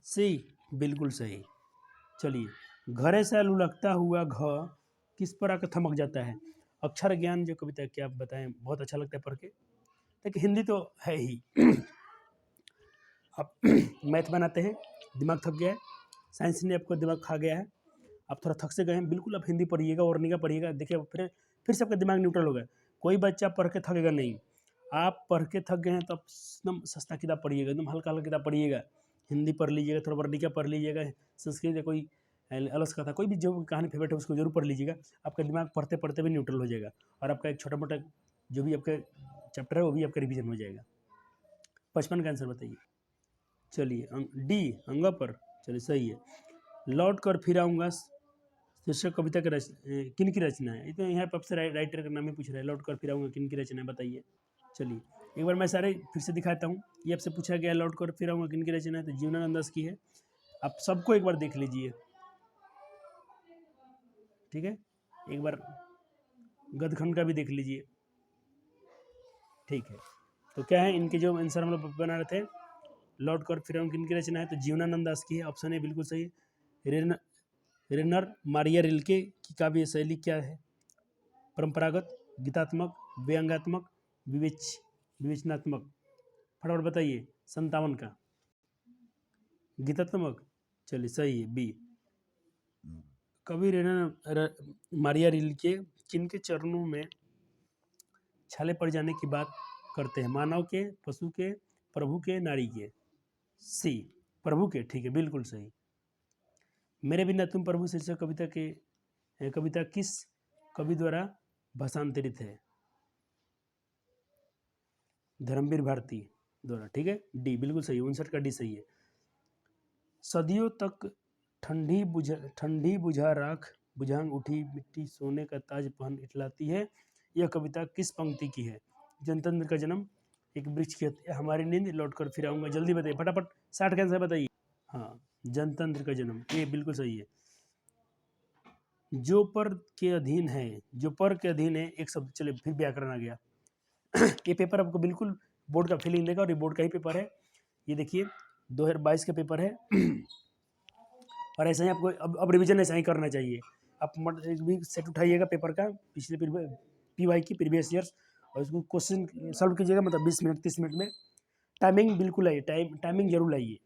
सी बिल्कुल सही। चलिए, घरे से लुढ़कता हुआ घ किस पर आकर थमक जाता है? अक्षर ज्ञान जो कविता है, क्या आप बताएं, बहुत अच्छा लगता है पढ़ के। देखिए हिंदी तो है ही। आप मैथ बनाते हैं, दिमाग थक गया है, साइंस ने आपको दिमाग खा गया है, आप थोड़ा थक से गए हैं, बिल्कुल आप हिंदी पढ़िएगा, वर्णिका पढ़िएगा। देखिए फिर से आपका दिमाग न्यूट्रल होगा। कोई बच्चा पढ़ के थकेगा नहीं। आप पढ़ के थक गए हैं तो आप एकदम सस्ता किताब पढ़िएगा, एकदम हल्का हल्का किताब पढ़िएगा। हिंदी पढ़ लीजिएगा, थोड़ा वर्णिका पढ़ लीजिएगा, संस्कृत या कोई अलग कथा, कोई भी जो कहानी फेवरेट है उसको जरूर पढ़ लीजिएगा। आपका दिमाग पढ़ते पढ़ते भी न्यूट्रल हो जाएगा, और आपका एक छोटा मोटा जो भी आपका चैप्टर है वो भी आपका रिविजन हो जाएगा। 55 का आंसर बताइए। चलिए डी अंगा पर, चलिए सही है। लौट कर फिर आऊँगा शीर्षक कविता किन की रचना है? इतना यहाँ पर आपसे राइटर का नाम ही पूछ रहा है। लौट कर फिर आऊँगा किन की रचना है? बताइए। चलिए एक बार मैं सारे फिर से दिखाता हूँ। ये आपसे पूछा गया लौट कर फिर आऊँगा किनकी रचना है, तो जीवनानंद दास की है। आप सबको एक बार देख लीजिए, ठीक है। एक बार गदखंड का भी देख लीजिए, ठीक है। तो क्या है इनके जो आंसर हम लोग बना रहे थे, लौट कर फिर आऊँ किनकी रचना है, तो जीवनानंद दास की है। ऑप्शन है बिल्कुल सही। रेनर मारिया रिल्के की काव्य शैली क्या है? परंपरागत, गीतात्मक, व्यंग्यात्मक, विवेचनात्मक। फटाफट बताइए। 57 का गीतात्मक, चलिए सही है बी। कवि मारिया रिल्के किनके चरणों में छाले पड़ जाने की बात करते हैं? मानव के, पशु के, प्रभु के, नारी के? सी, प्रभु के, ठीक है बिल्कुल सही। मेरे बिना तुम प्रभु शीर्षक कविता किस कवि द्वारा भाषांतरित है? धर्मवीर भारती द्वारा, ठीक है डी बिल्कुल सही। 59 का डी सही है। सदियों तक ठंडी बुझा राख बुझांग उठी मिट्टी सोने का ताज पहन इठलाती है, यह कविता किस पंक्ति की है? जनतंत्र का जन्म, एक वृक्ष की हत्या, हमारी नींद, लौट कर फिर आऊंगा। जल्दी बताइए फटाफट, 60 का आंसर बताइए। हाँ, जनतंत्र का जन्म, ये बिल्कुल सही है। जो पर के अधीन है, जो पर के अधीन है, एक शब्द, चले फिर व्याकरण आ गया। ये पेपर आपको बिल्कुल बोर्ड का फीलिंग देगा, और ये बोर्ड का ही पेपर है। ये देखिए 2022 का पेपर है। और ऐसा ही आपको अब रिवीजन ऐसा ही करना चाहिए। आप एक भी सेट उठाइएगा पेपर का, पिछले PY की प्रीवियस ईयर्स, और उसको क्वेश्चन सॉल्व कीजिएगा, मतलब 20 मिनट 30 मिनट में। टाइमिंग बिल्कुल आइए, टाइमिंग जरूर लाइए।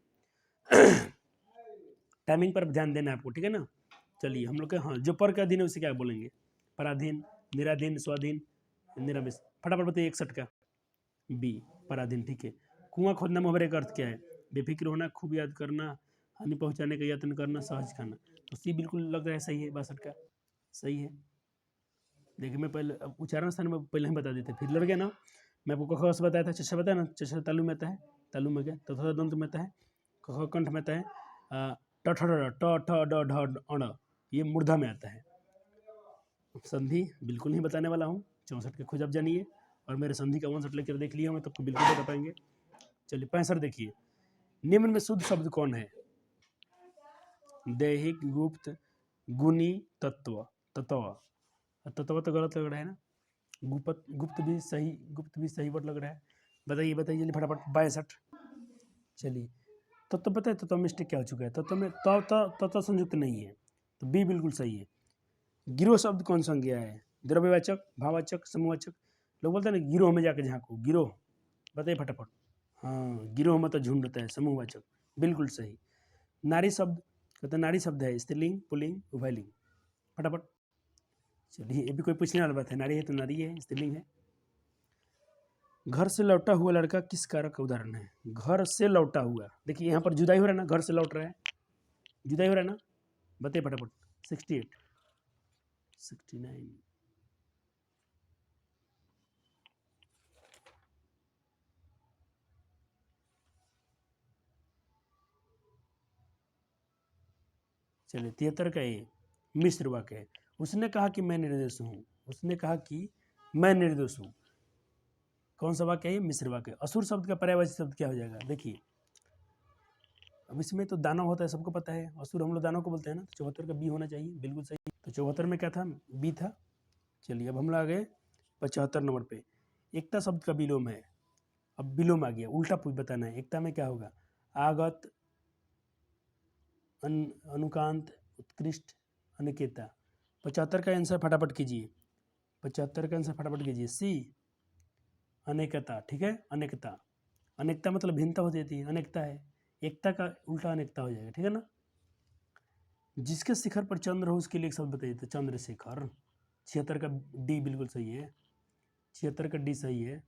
टाइमिंग पर ध्यान देना है आपको, ठीक है ना। चलिए हम लोग के, हाँ, जो पर का अधीन है उसे क्या बोलेंगे? पराधीन, निराधीन, स्वाधीन, निरामिष। फटाफट बताइए 61 का बी, पराधीन, ठीक है। कुआं खोदना मुहावरे का अर्थ क्या है? बेफिक्र होना, खूब याद करना, हानि पहुंचाने का यत्न करना, सहज खाना। तो सी बिल्कुल लग रहा है सही है, 62 का सही है। देखिए मैं पहले उच्चारण स्थान में पहले ही बता देते, फिर लड़ गया ना। मैं आपको कख से बताया था, चचा बताया ना, चचा तालु में आता है, तालु में क्या, तथा दंत में आता है, कख कंठ में आता है, ट ठ ड ढ अण, ये मूर्धा में आता है। संधि बिल्कुल नहीं बताने वाला हूँ, 64 के खुद आप जानिए, और मेरे संधि का 1 लेकर देख लिया मैं, तो आपको बिल्कुल बता पाएंगे। चलिए 65 देखिए, निम्न में शुद्ध शब्द कौन है? दैहिक, गुप्त, गुणी, तत्व। तत्व तो गलत लग रहा है ना। गुप्त भी सही वर्ड लग रहा है। बताइए जल्दी फटाफट। 62। चलिए तत्व पता है, तत्व मिस्टेक क्या हो चुका है? तत्व में तत्व संयुक्त नहीं है, तो बी बिल्कुल सही है। गिरोह शब्द कौन सा गया है? द्रव्यवाचक, भाववाचक, समूहवाचक। लोग बोलते हैं ना गिरोह में जाके झांको, गिरोह, बताइए फटाफट। हाँ, गिरोह में तो झुंड होता है, समूहवाचक, बिल्कुल सही। नारी शब्द, कहते नारी शब्द है स्त्रीलिंग, पुल्लिंग, उभयलिंग। फटाफट। चलिए ये भी कोई पूछने वाली बात है, नारी है तो नारी है, स्त्रीलिंग है। घर से लौटा हुआ लड़का किस कारक का उदाहरण है? घर से लौटा हुआ, देखिए यहाँ पर जुदाई हो रहा है ना, घर से लौट रहा है, जुदाई हो रहा है ना, बताइए फटाफट। 68, 69। चलिए 73 का ये मिश्र वाक्य है। उसने कहा कि मैं निर्दोष हूँ, उसने कहा कि मैं निर्दोष हूँ। कौन सा वाक्य है? मिश्र वाक्य। असुर शब्द का पर्यायवाची शब्द क्या हो जाएगा? देखिए अब इसमें तो दानव होता है, सबको पता है, असुर हम लोग दानव को बोलते हैं ना, तो 74 का बी होना चाहिए, बिल्कुल सही। तो 74 में क्या था? बी था। चलिए अब हम लोग आ गए 75 नंबर पे। एकता शब्द का विलोम है। अब विलोम आ गया, उल्टा बताना है। एकता में क्या होगा? आगत, अनुकांत, उत्कृष्ट, अनिकेता। 75 का आंसर फटाफट कीजिए, 75 का आंसर फटाफट कीजिए। सी, अनेकता, ठीक है। अनेकता, अनेकता मतलब भिन्नता हो जाती है, अनेकता है। एकता का उल्टा अनेकता हो जाएगा, ठीक है ना। जिसके शिखर पर चंद्र हो उसके लिए एक शब्द बताइए, तो चंद्रशेखर। 76 का डी बिल्कुल सही है, 76 का डी सही है,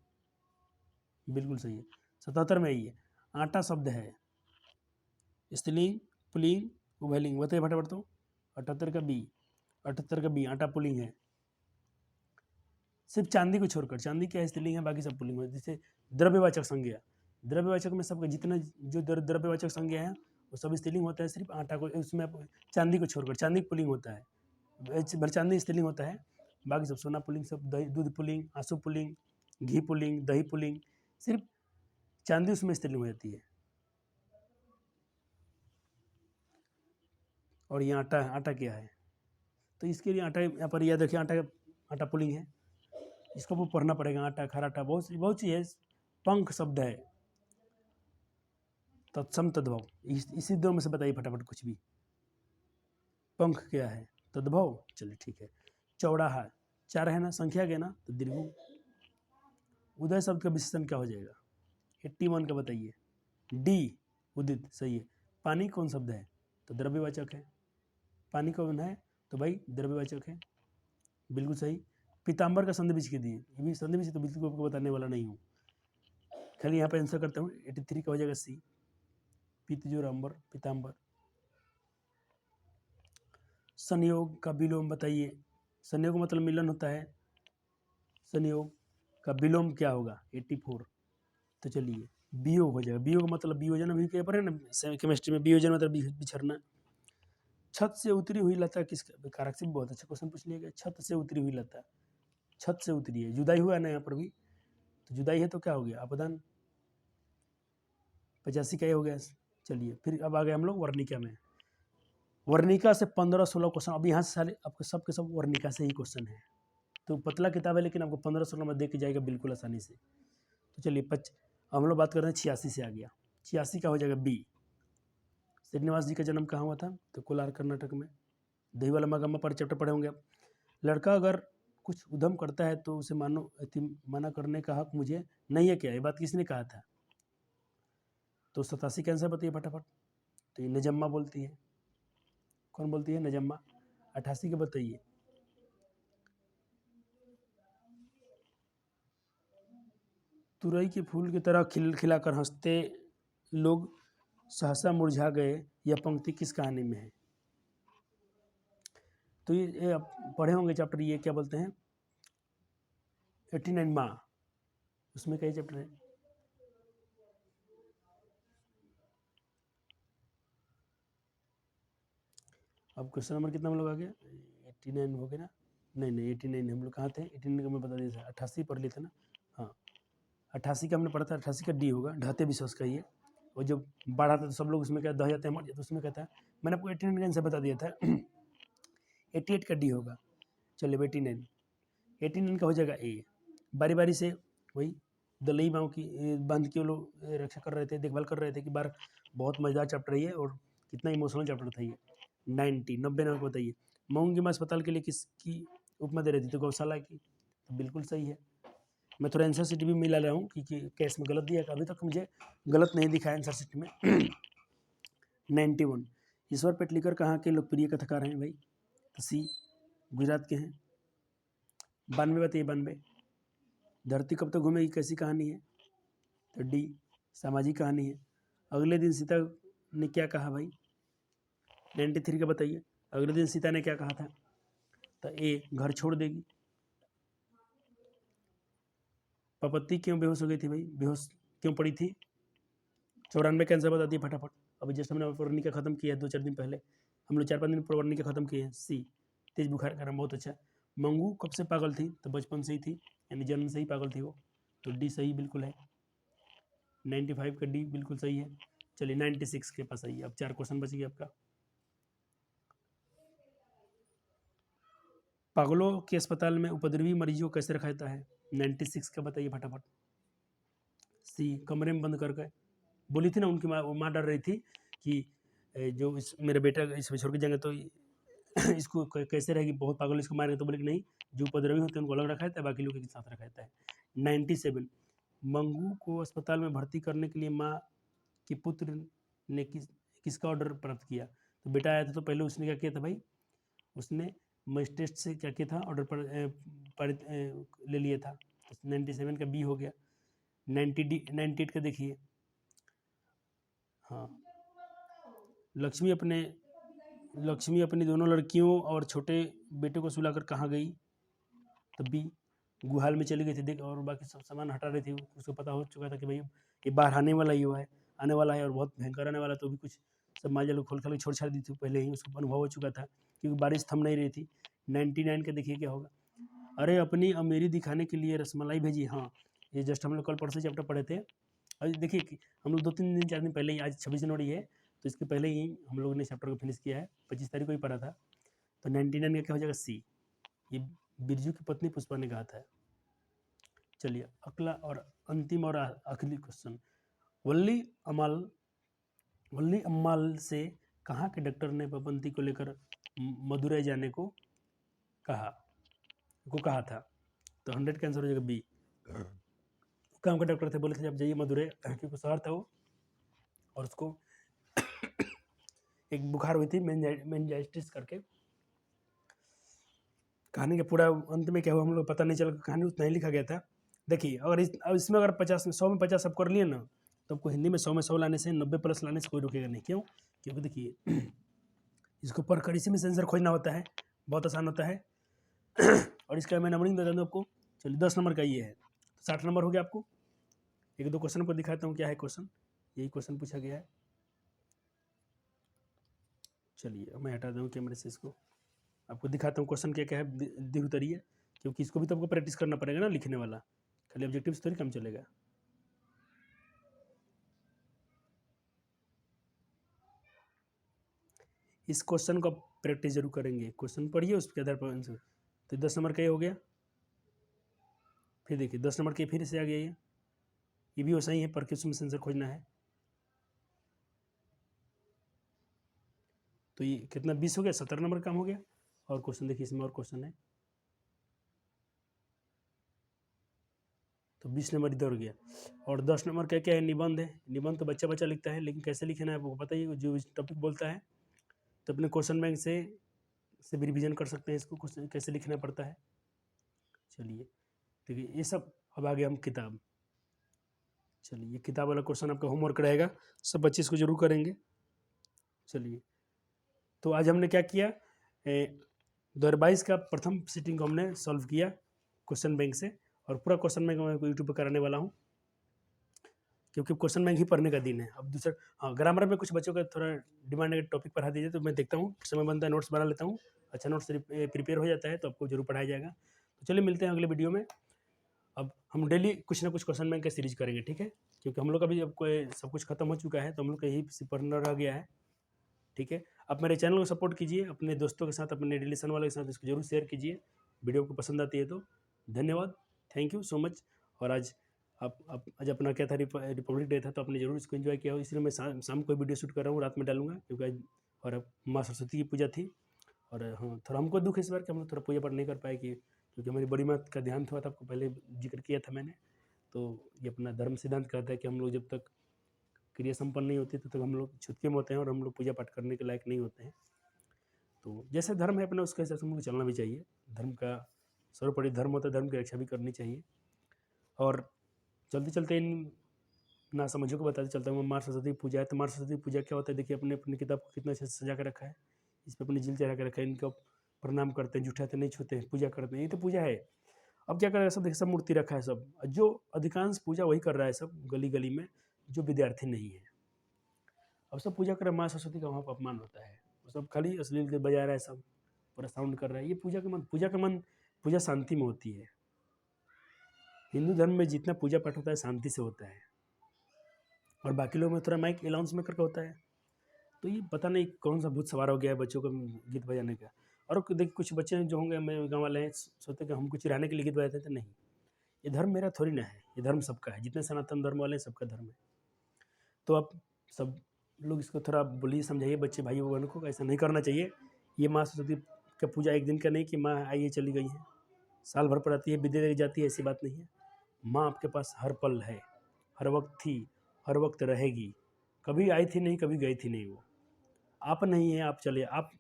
बिल्कुल सही है। 77 में ये आटा शब्द है स्त्रीलिंग, पुल्लिंग, उभयलिंग, बताइए फटाफट। तो 78 का बी, 78 का बी आटा पुल्लिंग है, सिर्फ चांदी को छोड़कर। चांदी क्या स्त्रीलिंग है, बाकी सब पुल्लिंग है। जैसे द्रव्यवाचक संज्ञा, द्रव्यवाचक में सबका जितना जो द्रव्यवाचक संज्ञा है वो सब स्त्रीलिंग होता है, सिर्फ आटा को, उसमें चांदी को छोड़कर। चांदी पुल्लिंग होता है, भले चांदी स्त्रीलिंग होता है, बाकी सब सोना पुल्लिंग, सब दूध पुल्लिंग, आंसू पुल्लिंग, घी पुलिंग, दही पुलिंग, सिर्फ चांदी उसमें स्त्रीलिंग हो जाती है। और ये आटा है, आटा क्या है? तो इसके लिए आटा यहाँ पर यह देखिए आटा, आटा पुलिंग है, इसको वो पढ़ना पड़ेगा। आटा, खराटा, बहुत सी है। पंख शब्द है, तत्सम तद्भव, इसी दो में से बताइए फटाफट कुछ भी। पंख क्या है? तद्भव। चलिए ठीक है। चौड़ाहा, चार है ना, संख्या के ना, तो दीर्घ। उदय शब्द का विशेषण क्या हो जाएगा? 81 का बताइए। डी, उदित, सही है। पानी कौन शब्द है? तो द्रव्यवाचक है। पानी कौन है? तो भाई द्रव्यवाचक है, बिल्कुल सही। पीताम्बर का संधि बीज के दिए, ये भी संधि बीज तो बिल्कुल आपको बताने वाला नहीं हूँ, खाली यहाँ पे आंसर करता हूँ। 83 का हो जाएगा सी, पीतजोराम्बर, पीताम्बर। संयोग का विलोम बताइए। संयोग मतलब मिलन होता है, संयोग का विलोम क्या होगा? 84। तो चलिए वियोग हो जाएगा। वियोग मतलब वियोजन, अभी क्या पर है ना केमिस्ट्री में, वियोजन मतलब बिछड़ना। छत से उतरी हुई लता किसका? कारक से बहुत अच्छा क्वेश्चन पूछ लिया गया। छत से उतरी हुई लता, छत से उतरी है, जुदाई हुआ ना यहाँ पर भी, तो जुदाई है तो क्या हो गया? अपदान। 85 का ये हो गया। चलिए फिर अब आ गए हम लोग वर्णिका में। वर्णिका से 15-16 क्वेश्चन, अब यहाँ से सारे आपके सब के सब वर्णिका से ही क्वेश्चन है। तो पतला किताब है लेकिन आपको 15-16 में दे के जाएगा बिल्कुल आसानी से। तो चलिए हम लोग बात कर रहे हैं 86 से आ गया। 86 का हो जाएगा बी। श्रीनिवास जी का जन्म कहाँ हुआ था? तो कोलार कर्नाटक में। दहीवाला मागम्मा पर चैप्टर पढ़े होंगे आप। लड़का अगर कुछ उधम करता है तो उसे मना करने का हक मुझे नहीं है क्या? ये बात किसने कहा था? तो 87 का आंसर बताइए फटाफट। तो ये नजम्मा बोलती है। कौन बोलती है? नजम्मा। 88 का बताइए। तुरई के फूल की तरह खिलखिलाकर हंसते लोग सहसा मुरझा गए, यह पंक्ति किस कहानी में है? तो ये आप पढ़े होंगे चैप्टर, ये क्या बोलते हैं? 89 माँ, उसमें कई चैप्टर है। अब क्वेश्चन नंबर कितना हम लोग आ गया? 89 हो गया ना? नहीं 89 हम लोग कहाँ थे? 89 का मैं बता दिया था, 88 पढ़ लिए थे ना। हाँ 88 का हमने पढ़ा था, 88 का डी होगा, ढाते विश्वास का। ये और जब बाढ़ आता है तो सब लोग उसमें क्या दह जाते हैं, मर जाते, उसमें कहता है। मैंने आपको 89 का आंसर बता दिया था। 88 का डी होगा। चलिए 89 का हो जाएगा ए। बारी बारी से वही दलई माँ की बांध के वो लोग रक्षा कर रहे थे, देखभाल कर रहे थे कि बार बहुत मजेदार चैप्टर है ये, और कितना इमोशनल चैप्टर था ये। 90 नंबर बताइए। मऊंगी माँ अस्पताल के लिए किसकी उपमा दे रही थी? तो गौशाला की। तो बिल्कुल सही है। मैं थोड़ा आंसर शीट भी मिला रहा हूँ क्योंकि केस में गलत दिया, अभी तक मुझे गलत नहीं दिखा आंसर शीट में। 91 ईश्वर पेटलीकर कहाँ के लोकप्रिय कथाकार हैं भाई? तो सी, गुजरात के हैं। 92 बताइए। 92 धरती कब तक घूमेगी कैसी कहानी है? तो डी, सामाजिक कहानी है। अगले दिन सीता ने क्या कहा भाई? 93 का बताइए। अगले दिन सीता ने क्या कहा था? तो ए, घर छोड़ देगी। पपत्ती क्यों बेहोश हो गई थी भाई? बेहोश क्यों पड़ी थी? 94 का आंसर बता दिए फटाफट। अभी जस्ट हमने वर्णिका खत्म किया है 2-4 दिन पहले, हम लोग 4-5 दिन पर वर्णिका खत्म किए हैं। सी, तेज बुखार का नाम, बहुत अच्छा। मंगू कब से पागल थी? तो बचपन से ही थी, यानी जन्म से ही पागल थी वो। तो डी सही बिल्कुल है। 95 का डी बिल्कुल सही है। चलिए 96 के पास आइए, अब 4 क्वेश्चन बच गया आपका। पागलों के अस्पताल में उपद्रवी मरीजों को कैसे रखा जाता है? 96 का बताइए फटाफट। सी, कमरे में बंद करके। बोली थी ना उनकी माँ डर रही थी कि जो मेरा बेटा इसमें छोड़ के जाएंगे तो इसको कैसे रहेगी, बहुत पागल, इसको मारेंगे। तो बोले कि नहीं, जो उपद्रवी होते हैं उनको अलग रखा जाता है, बाकी लोग एक साथ रखा जाता है। 97 मंगू को अस्पताल में भर्ती करने के लिए माँ के पुत्र ने किसका ऑर्डर प्राप्त किया? तो बेटा आया था तो पहले उसने क्या किया था भाई? उसने मजिस्ट्रेट से क्या किया था? ऑर्डर पर ले लिया था। 97 का बी हो गया। 98 का देखिए। हाँ, लक्ष्मी अपनी दोनों लड़कियों और छोटे बेटे को सुलाकर कहाँ गई? तब भी गुहाल में चली गई थी, देख, और बाकी सब सामान हटा रही थी। उसको पता हो चुका था कि भाई ये बाहर आने वाला ही हुआ है, आने वाला है और बहुत भयंकर आने वाला। तो भी कुछ सब माल जाल खोल खोल छोड़ छाड़ दी थी पहले ही, उसको अनुभव हो चुका था क्योंकि बारिश थम नहीं रही थी। 99 का देखिए क्या होगा। अरे अपनी अमीरी दिखाने के लिए रसमलाई भेजी। हाँ, ये जस्ट हम लोग कल परसों चैप्टर पढ़े थे। अभी देखिए कि हम लोग 2-3 दिन 4 दिन पहले ही, आज 26 जनवरी है तो इसके पहले ही हम लोगों ने चैप्टर को फिनिश किया है, 25 तारीख को ही पढ़ा था। तो 99 का क्या हो जाएगा? सी। ये बिरजू की पत्नी पुष्पा ने कहा था। चलिए अगला और अंतिम और आखिरी क्वेश्चन। वल्ली अम्माल से कहाँ के डॉक्टर ने पाबंदी को लेकर मदुरई जाने को कहा था? तो 100 का आंसर हो जाएगा बी। काम के डॉक्टर थे, बोले थे आप जाइए मदुरई, क्योंकि शहर था वो और उसको एक बुखार हुई थी मेनिंजाइटिस करके। कहानी के पूरा अंत में क्या हुआ हम लोग पता नहीं चला, कहानी उतना ही लिखा गया था। देखिए अगर इसमें अगर 100 में 50 सब कर लिए ना, तो आपको हिंदी में 100 में 100 लाने से, 90 प्लस लाने से कोई रुकेगा नहीं। क्यों? क्योंकि देखिए इसको पढ़कर इसी में से आंसर खोजना होता है, बहुत आसान होता है। और इसका मैं नंबरिंग दे दूँ आपको। चलिए 10 नंबर का ये है, 60 नंबर हो गया आपको। एक दो क्वेश्चन को दिखाता हूँ क्या है क्वेश्चन। यही क्वेश्चन पूछा गया है। चलिए मैं हटा दूँ कैमरे से, इसको आपको दिखाता हूँ क्वेश्चन क्या क्या है, दिख उतरिए, क्योंकि इसको भी तो आपको प्रैक्टिस करना पड़ेगा ना लिखने वाला, खाली ऑब्जेक्टिव थोड़ी काम चलेगा। इस क्वेश्चन को प्रैक्टिस जरूर करेंगे, क्वेश्चन पढ़िए उसके आधार पर आंसर। तो 10 नंबर का ये हो गया। फिर देखिए 10 नंबर के फिर से आ गया ये भी वैसा ही है, पर किस में आंसर खोजना है। तो ये कितना 20 हो गया, 17 नंबर काम हो गया। और क्वेश्चन देखिए इसमें और क्वेश्चन है, तो 20 नंबर इधर हो गया। और 10 नंबर का क्या है? निबंध है। निबंध तो बच्चा बच्चा लिखता है, लेकिन कैसे लिखना है आपको पता ही, जो टॉपिक बोलता है तो अपने क्वेश्चन बैंक से भी रिविजन कर सकते हैं इसको, क्वेश्चन कैसे लिखना पड़ता है। चलिए देखिए ये सब। अब आगे हम किताब। चलिए ये किताब वाला क्वेश्चन आपका होमवर्क रहेगा, सब बच्चे इसको जरूर करेंगे। चलिए तो आज हमने क्या किया, 2022 का प्रथम सिटिंग को हमने सॉल्व किया क्वेश्चन बैंक से, और पूरा क्वेश्चन बैंक मैं यूट्यूब पर कराने वाला हूँ, क्योंकि क्वेश्चन बैंक ही पढ़ने का दिन है। अब दूसरा, हाँ, ग्रामर में कुछ बच्चों का थोड़ा डिमांड है टॉपिक पढ़ा दीजिए, तो मैं देखता हूँ समय बनता है नोट्स बना लेता हूँ, अच्छा नोट्स प्रिपेयर हो जाता है तो आपको जरूर पढ़ाया जाएगा। तो चलिए मिलते हैं अगले वीडियो में। अब हम डेली कुछ ना कुछ क्वेश्चन बैंक का सीरीज करेंगे, ठीक है, क्योंकि हम लोग का भी अब कोई सब कुछ खत्म हो चुका है, तो हम लोग का यही पढ़ना रह गया है, ठीक है। आप मेरे चैनल को सपोर्ट कीजिए, अपने दोस्तों के साथ, अपने रिलेशन वाले के साथ इसको जरूर शेयर कीजिए, वीडियो को पसंद आती है तो। धन्यवाद, थैंक यू सो मच। और आज आज अपना क्या था, रिपब्लिक डे था, तो आपने जरूर इसको एंजॉय किया हो, इसलिए मैं शाम को वीडियो शूट कर रहा हूँ, रात में डालूंगा, क्योंकि आज और अब माँ सरस्वती की पूजा थी। और हाँ, थोड़ा हमको दुख है इस बार कि हम लोग थोड़ा पूजा पाठ नहीं कर पाए, क्योंकि हमारी बड़ी माँ का ध्यान हुआ था, आपको पहले जिक्र किया था मैंने। तो ये अपना धर्म सिद्धांत कहता है कि हम लोग जब तक क्रिया संपन्न नहीं होती तब तक हम लोग छुटके में होते हैं, और हम लोग पूजा पाठ करने के लायक नहीं होते हैं। तो जैसे धर्म है अपना, उसके हिसाब से हम लोग चलना भी चाहिए। धर्म का सर्वोपरि धर्म होता है, धर्म की रक्षा भी करनी चाहिए। और चलते चलते इन ना समझो को बताते चलता हूँ, माँ सरस्वती पूजा है, तो माँ सरस्वती पूजा क्या होता है, देखिए अपने अपनी किताब को कितना अच्छे से सजा कर रखा है, इस पर अपनी जिल चढ़ा कर रखा है, इनको प्रणाम करते हैं, जुठाते नहीं छूते हैं, पूजा करते हैं, ये तो पूजा है। अब क्या कर रहा है सब, देखिए सब मूर्ति रखा है, सब जो अधिकांश पूजा वही कर रहा है, सब गली गली में जो विद्यार्थी नहीं है। अब सब पूजा कर रहे हैं, माँ सरस्वती का वहाँ पर अपमान होता है, सब खाली अश्लील के बजा रहा है, सब पूरा साउंड कर रहा है। ये पूजा शांति में होती है। हिंदू धर्म में जितना पूजा पाठ होता है शांति से होता है, और बाकी लोग में थोड़ा माइक अनाउंस में करके होता है। तो ये पता नहीं कौन सा भूत सवार हो गया है बच्चों को गीत बजाने का। और देखिए कुछ बच्चे जो होंगे मेरे गाँव वाले हैं, सोचते कि हमको चिढ़ाने के लिए गीत बजाते थे, नहीं, ये धर्म मेरा थोड़ी ना है, ये धर्म सबका है, जितने सनातन धर्म वाले हैं सबका धर्म है। तो आप सब लोग इसको थोड़ा बोलिए, समझाइए बच्चे भाई बहनों को, ऐसा नहीं करना चाहिए। ये माँ सरस्वती का पूजा एक दिन का नहीं कि माँ आई है चली गई है, साल भर पढ़ाती है, विद्या दे जाती है, ऐसी बात नहीं है। माँ आपके पास हर पल है, हर वक्त थी, हर वक्त रहेगी। कभी आई थी नहीं, कभी गई थी नहीं, वो आप नहीं है, आप चले, आप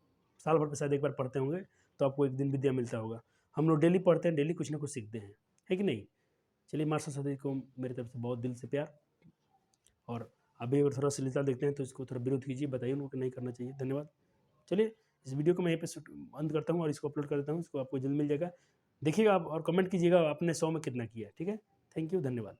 साल भर पे शायद एक बार पढ़ते होंगे, तो आपको एक दिन विद्या मिलता होगा। हम लोग डेली पढ़ते हैं, डेली कुछ ना कुछ सीखते हैं, है कि नहीं। चलिए माँ सरस्वती को मेरी तरफ से बहुत दिल से प्यार। और अभी अगर थोड़ा श्लीलता देखते हैं तो इसको थोड़ा विरोध कीजिए, बताइए उनको कि नहीं करना चाहिए। धन्यवाद। चलिए इस वीडियो को मैं यहीं पे अंत करता हूँ और इसको अपलोड कर देता हूँ, इसको आपको जल्द मिल जाएगा। देखिएगा आप और कमेंट कीजिएगा आपने 100 में कितना किया, ठीक है। थैंक यू, धन्यवाद।